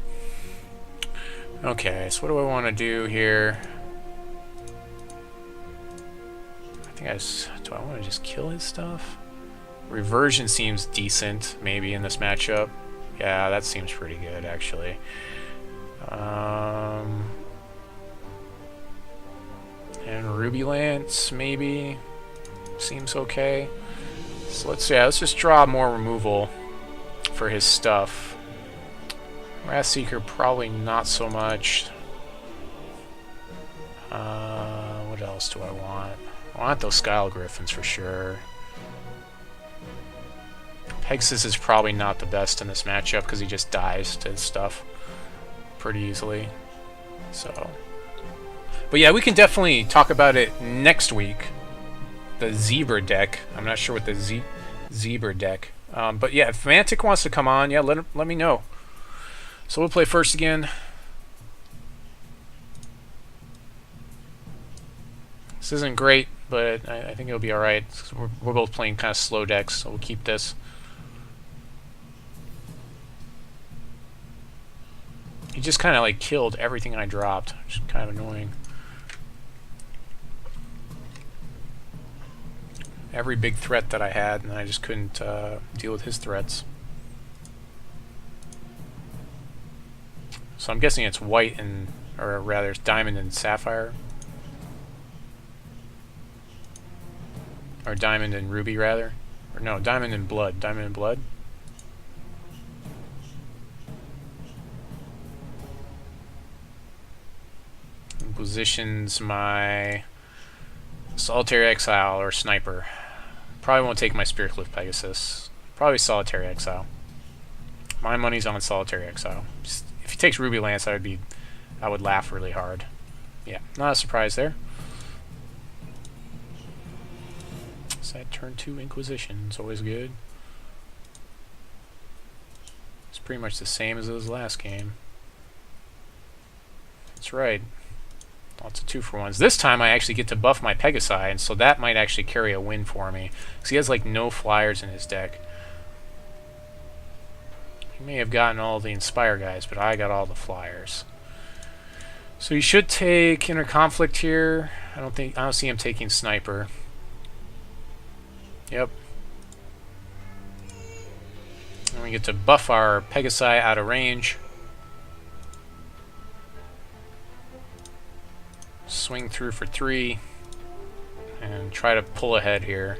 Okay, so what do I want to do here? Do I want to just kill his stuff? Reversion seems decent, maybe, in this matchup. Yeah, that seems pretty good, actually. And Ruby Lance, maybe, seems okay. So let's just draw more removal for his stuff. Wrathseeker, probably not so much. What else do I want? I want those Skyle Griffins for sure. Pegasus is probably not the best in this matchup because he just dies to his stuff pretty easily. So, but yeah, we can definitely talk about it next week. The Zebra deck. I'm not sure what the Zebra deck. But yeah, if Mantic wants to come on, yeah, let me know. So we'll play first again. This isn't great, but I think it'll be alright. We're both playing kind of slow decks, so we'll keep this. He just kind of like killed everything I dropped, which is kind of annoying. Every big threat that I had, and I just couldn't deal with his threats. So I'm guessing it's white and, or rather, it's diamond and sapphire. Or diamond and ruby, rather. Or no, diamond and blood. Diamond and blood. And positions my Solitary Exile or Sniper. Probably won't take my Spearcliff Pegasus. Probably Solitary Exile. My money's on Solitary Exile. If he takes Ruby Lance, I would laugh really hard. Yeah, not a surprise there. That turn 2 Inquisition is always good. It's pretty much the same as his last game. That's right. Lots of 2-for-1s. This time I actually get to buff my Pegasi, and so that might actually carry a win for me. Because he has like no flyers in his deck. He may have gotten all the Inspire guys, but I got all the flyers. So he should take Inner Conflict here. I don't see him taking Sniper. Yep. And we get to buff our Pegasi out of range. Swing through for 3. And try to pull ahead here.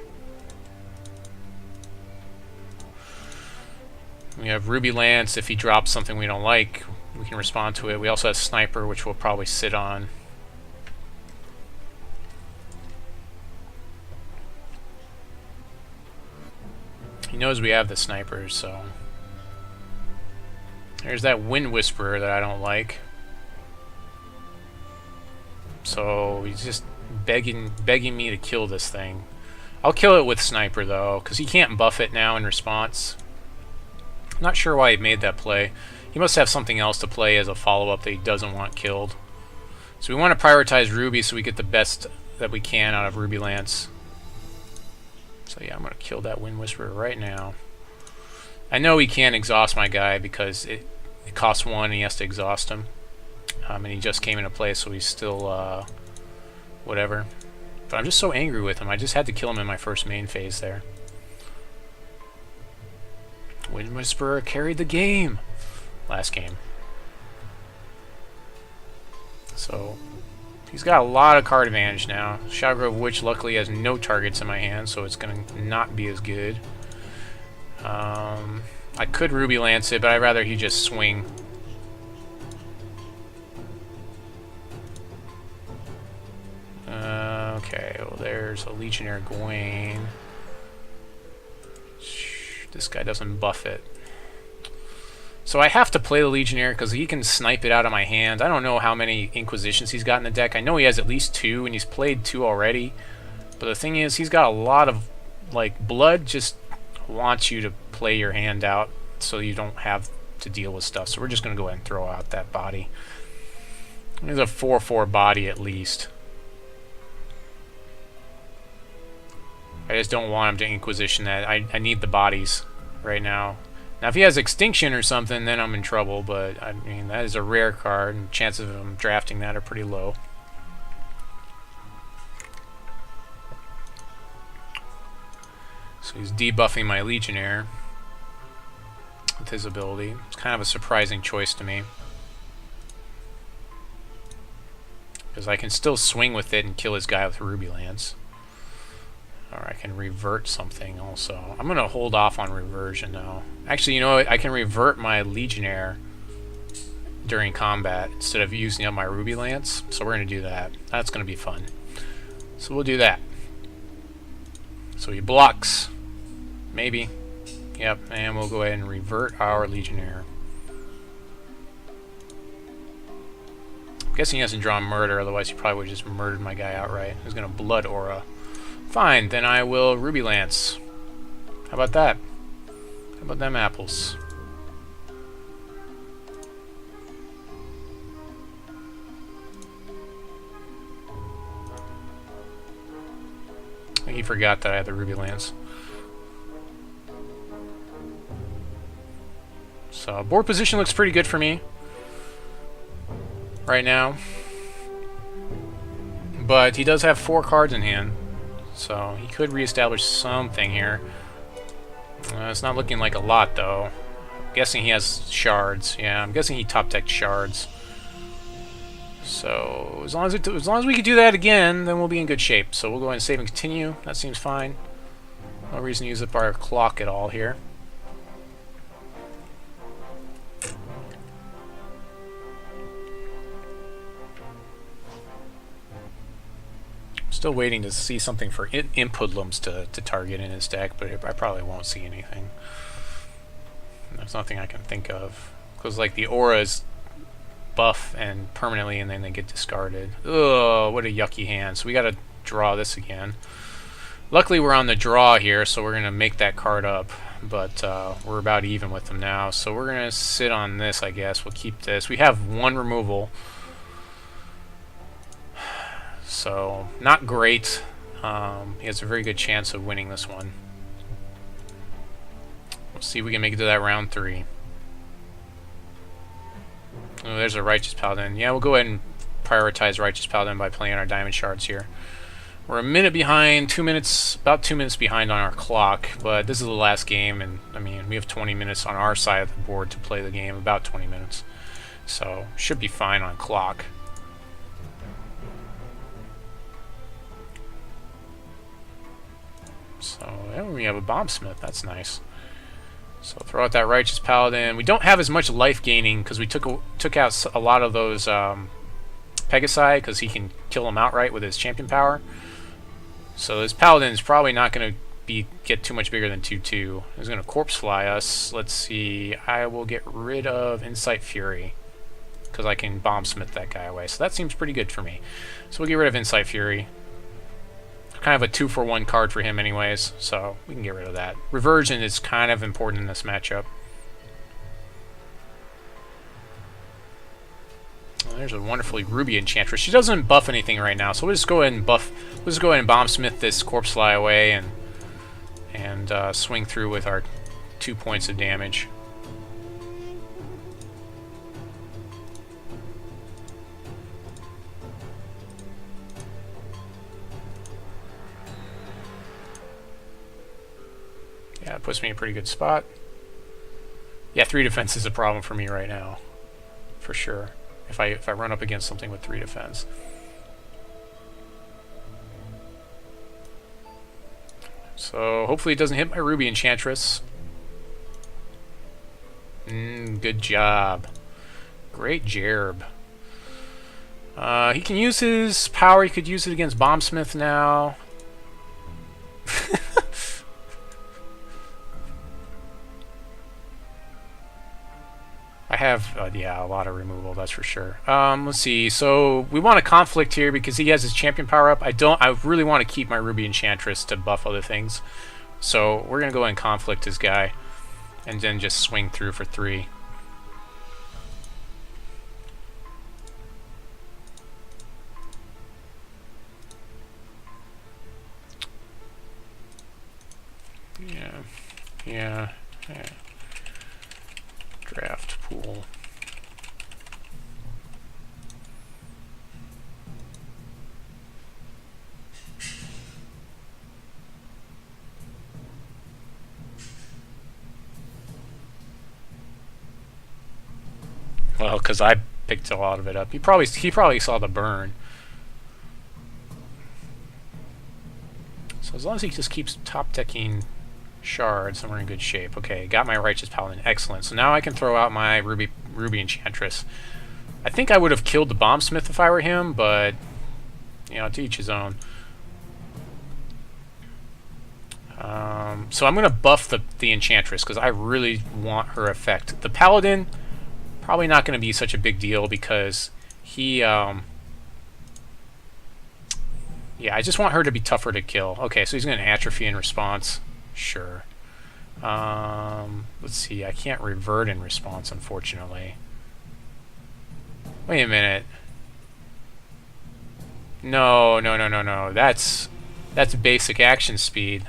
We have Ruby Lance. If he drops something we don't like, we can respond to it. We also have Sniper, which we'll probably sit on. He knows we have the snipers, so... There's that Wind Whisperer that I don't like. So he's just begging me to kill this thing. I'll kill it with Sniper, though, because he can't buff it now in response. I'm not sure why he made that play. He must have something else to play as a follow-up that he doesn't want killed. So we want to prioritize Ruby so we get the best that we can out of Ruby Lance. So yeah, I'm going to kill that Wind Whisperer right now. I know he can't exhaust my guy because it costs 1 and he has to exhaust him. And he just came into play, so he's still, whatever. But I'm just so angry with him. I just had to kill him in my first main phase there. Wind Whisperer carried the game. Last game. So he's got a lot of card advantage now. Shadowgrove Witch luckily has no targets in my hand, so it's going to not be as good. I could Ruby Lance it, but I'd rather he just swing. Okay, well there's a Legionnaire of Gwaine. This guy doesn't buff it. So I have to play the Legionnaire because he can snipe it out of my hand. I don't know how many Inquisitions he's got in the deck. I know he has at least 2, and he's played 2 already. But the thing is, he's got a lot of, like, blood just wants you to play your hand out so you don't have to deal with stuff. So we're just going to go ahead and throw out that body. There's a 4/4 body at least. I just don't want him to Inquisition that. I need the bodies right now. Now, if he has Extinction or something, then I'm in trouble, but, I mean, that is a rare card, and chances of him drafting that are pretty low. So he's debuffing my Legionnaire with his ability. It's kind of a surprising choice to me, because I can still swing with it and kill his guy with Ruby Lance. Or I can revert something also. I'm going to hold off on reversion now. Actually, you know what? I can revert my Legionnaire during combat instead of using up my Ruby Lance. So we're going to do that. That's going to be fun. So we'll do that. So he blocks. Maybe. Yep. And we'll go ahead and revert our Legionnaire. I'm guessing he hasn't drawn Murder, otherwise he probably would have just murdered my guy outright. He's going to Blood Aura. Fine, then I will Ruby Lance. How about that? How about them apples? He forgot that I had the Ruby Lance. So, board position looks pretty good for me right now. But he does have 4 cards in hand. So he could reestablish something here. It's not looking like a lot, though. I'm guessing he has shards. Yeah, I'm guessing he top-decked shards. So as long as we can do that again, then we'll be in good shape. So we'll go ahead and save and continue. That seems fine. No reason to use up our clock at all here. Still waiting to see something for Imp Hoodlums to target in his deck, but I probably won't see anything. There's nothing I can think of. Because, like, the auras buff and permanently, and then they get discarded. Ugh, what a yucky hand. So we gotta draw this again. Luckily, we're on the draw here, so we're gonna make that card up. But we're about even with them now. So we're gonna sit on this, I guess. We'll keep this. We have 1 removal. So, not great. He has a very good chance of winning this one. We'll see if we can make it to that round 3. Oh, there's a Righteous Paladin. Yeah, we'll go ahead and prioritize Righteous Paladin by playing our Diamond Shards here. We're a minute behind, 2 minutes, about 2 minutes behind on our clock, but this is the last game, and I mean, we have 20 minutes on our side of the board to play the game, about 20 minutes. So, should be fine on clock. So, yeah, we have a Bombsmith. That's nice. So, throw out that Righteous Paladin. We don't have as much life gaining because we took out a lot of those Pegasi because he can kill them outright with his champion power. So, this Paladin is probably not going to get too much bigger than 2/2. He's going to Corpse Fly us. Let's see. I will get rid of Incite Fury because I can Bombsmith that guy away. So, that seems pretty good for me. So, we'll get rid of Incite Fury. Kind of a 2-for-1 card for him anyways, so we can get rid of that. Reversion is kind of important in this matchup. Well, there's a wonderfully Ruby Enchantress. She doesn't buff anything right now, so we'll just go ahead and Bombsmith this Corpse Fly away and swing through with our 2 points of damage. Yeah, it puts me in a pretty good spot. Yeah, 3 defense is a problem for me right now. For sure. if I run up against something with 3 defense. So hopefully it doesn't hit my Ruby Enchantress. Good job. Great Jerb. He can use his power. He could use it against Bombsmith now. I have, yeah, a lot of removal, that's for sure. Let's see. So we want a conflict here because he has his champion power up. I really want to keep my Ruby Enchantress to buff other things. So we're gonna go and conflict this guy, and then just swing through for 3. Yeah. Draft pool. Well, because I picked a lot of it up. He probably saw the burn. So as long as he just keeps top decking shards, and we're in good shape. Okay, got my Righteous Paladin. Excellent. So now I can throw out my Ruby Enchantress. I think I would have killed the Bombsmith if I were him, but you know, to each his own. So I'm going to buff the Enchantress because I really want her effect. The Paladin, probably not going to be such a big deal because he... yeah, I just want her to be tougher to kill. Okay, so he's going to atrophy in response. Sure. Let's see. I can't revert in response, unfortunately. Wait a minute. No. That's basic action speed.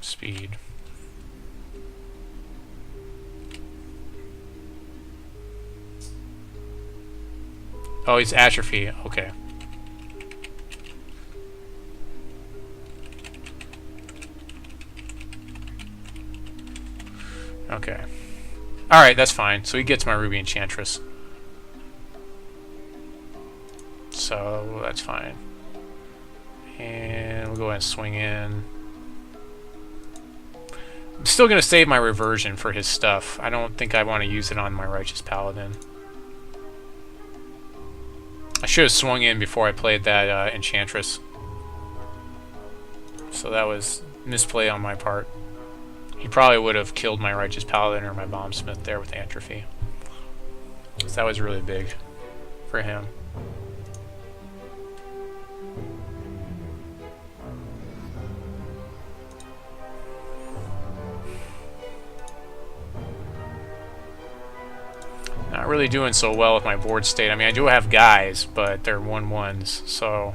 Speed. Oh, he's atrophy. Okay. Okay. Alright, that's fine. So he gets my Ruby Enchantress. So that's fine. And we'll go ahead and swing in. I'm still going to save my reversion for his stuff. I don't think I want to use it on my Righteous Paladin. I should have swung in before I played that Enchantress. So that was misplay on my part. He probably would have killed my Righteous Paladin or my Bombsmith there with Atrophy. Because that was really big for him. Not really doing so well with my board state. I mean, I do have guys, but they're 1/1s, so...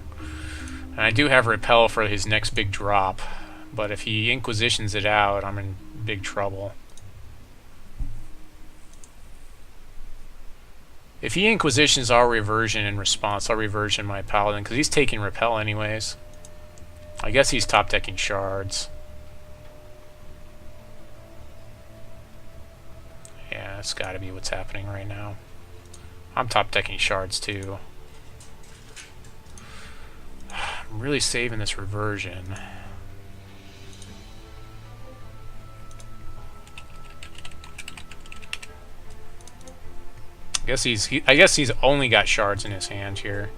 And I do have Repel for his next big drop, but if he Inquisitions it out, I'm in big trouble. If he Inquisitions our reversion in response, I'll reversion my Paladin, because he's taking Repel anyways. I guess he's top-decking Shards. Yeah, that's gotta be what's happening right now. I'm top-decking Shards too. I'm really saving this reversion. I guess he's only got Shards in his hand here.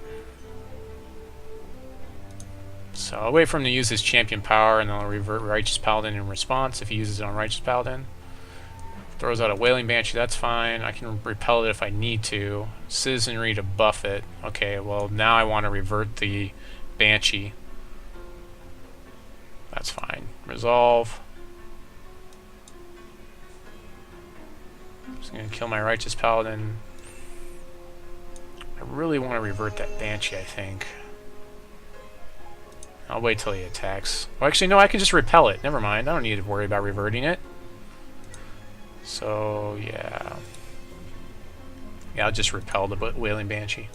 So I'll wait for him to use his champion power, and then I'll revert Righteous Paladin in response if he uses it on Righteous Paladin. Throws out a Wailing Banshee, that's fine. I can repel it if I need to. Citizenry to buff it. Okay, well now I want to revert the Banshee. That's fine. Resolve. Just gonna kill my Righteous Paladin. I really want to revert that Banshee, I think. I'll wait till he attacks. Well, actually, no, I can just repel it. Never mind. I don't need to worry about reverting it. So, yeah. Yeah, I'll just repel the Wailing Banshee.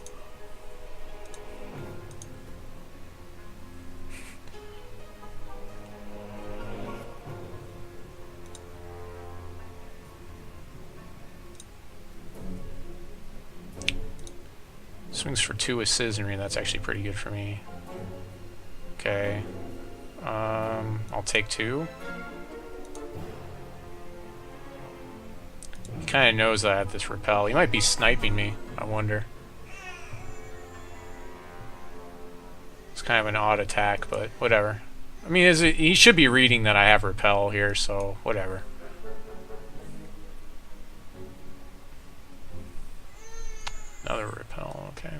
Swings for 2 with Scissoring. That's actually pretty good for me. Okay. I'll take 2. He kind of knows that I have this Repel. He might be sniping me, I wonder. It's kind of an odd attack, but whatever. I mean, he should be reading that I have Repel here, so whatever. Another Repel, okay.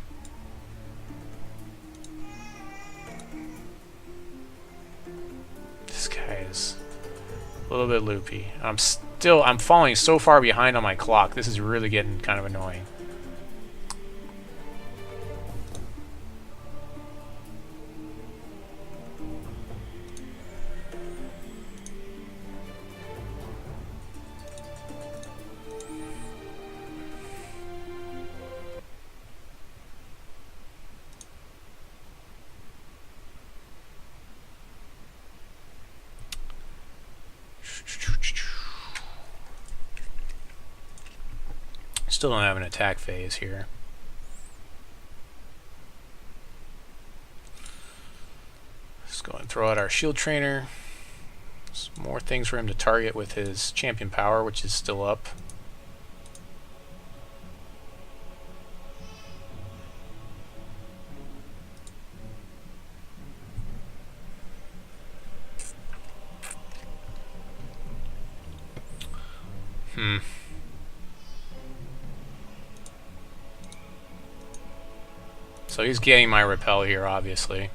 This guy is a little bit loopy. I'm falling so far behind on my clock. This is really getting kind of annoying. Still don't have an attack phase here. Let's go and throw out our Shield Trainer. Some more things for him to target with his Champion Power, which is still up. So he's getting my Repel here, obviously.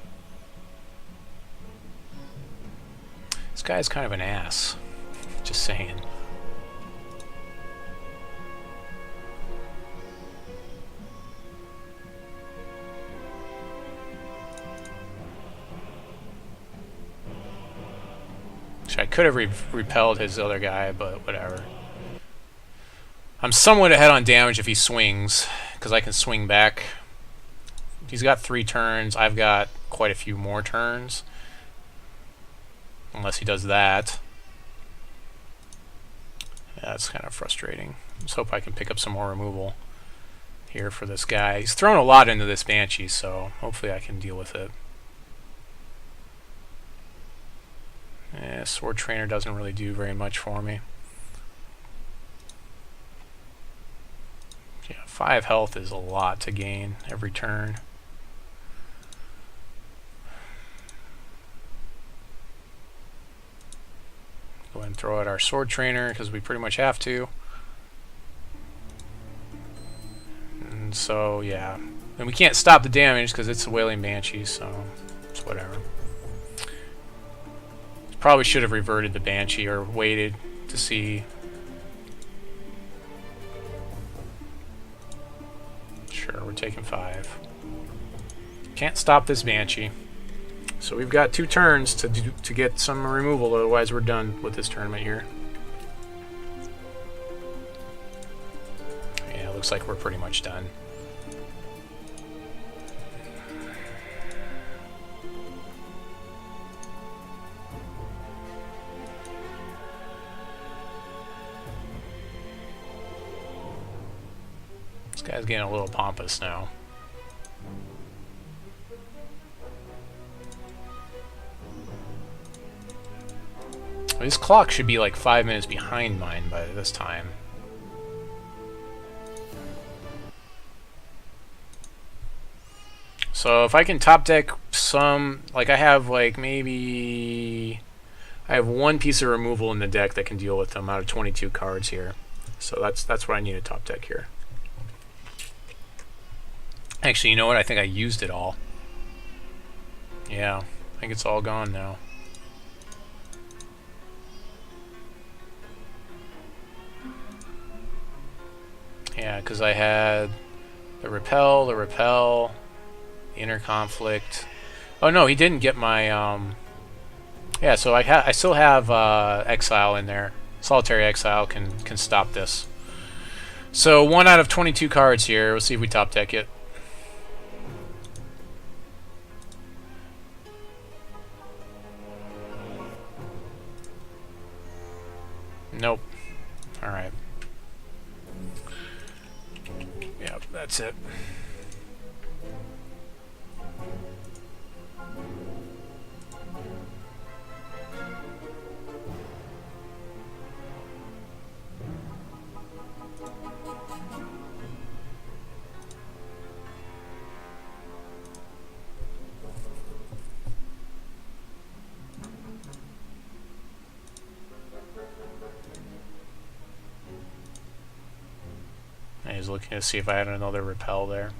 This guy's kind of an ass. Just saying. I could have repelled his other guy, but whatever. I'm somewhat ahead on damage if he swings, because I can swing back. He's got 3 turns. I've got quite a few more turns. Unless he does that. Yeah, that's kind of frustrating. Let's hope I can pick up some more removal here for this guy. He's thrown a lot into this Banshee, so hopefully I can deal with it. Yeah, Sword Trainer doesn't really do very much for me. Yeah, 5 health is a lot to gain every turn. Go ahead and throw out our Sword Trainer because we pretty much have to. And so, yeah. And we can't stop the damage because it's a Wailing Banshee, so it's whatever. Probably should have reverted the Banshee or waited to see. Sure, we're taking 5. Can't stop this Banshee. So we've got 2 turns to get some removal, otherwise we're done with this tournament here. Yeah, it looks like we're pretty much done. This guy's getting a little pompous now. His clock should be like 5 minutes behind mine by this time. So if I can top deck some, like I have like maybe, I have 1 piece of removal in the deck that can deal with them out of 22 cards here. So that's what I need to top deck here. Actually, you know what? I think I used it all. Yeah, I think it's all gone now. Yeah, because I had the Repel, the Inner Conflict. Oh no, he didn't get my yeah, so I still have Exile in there. Solitary Exile can stop this. So 1 out of 22 cards here. We'll see if we top deck it. Nope. Alright. Yep, that's it. was looking to see if I had another Repel there.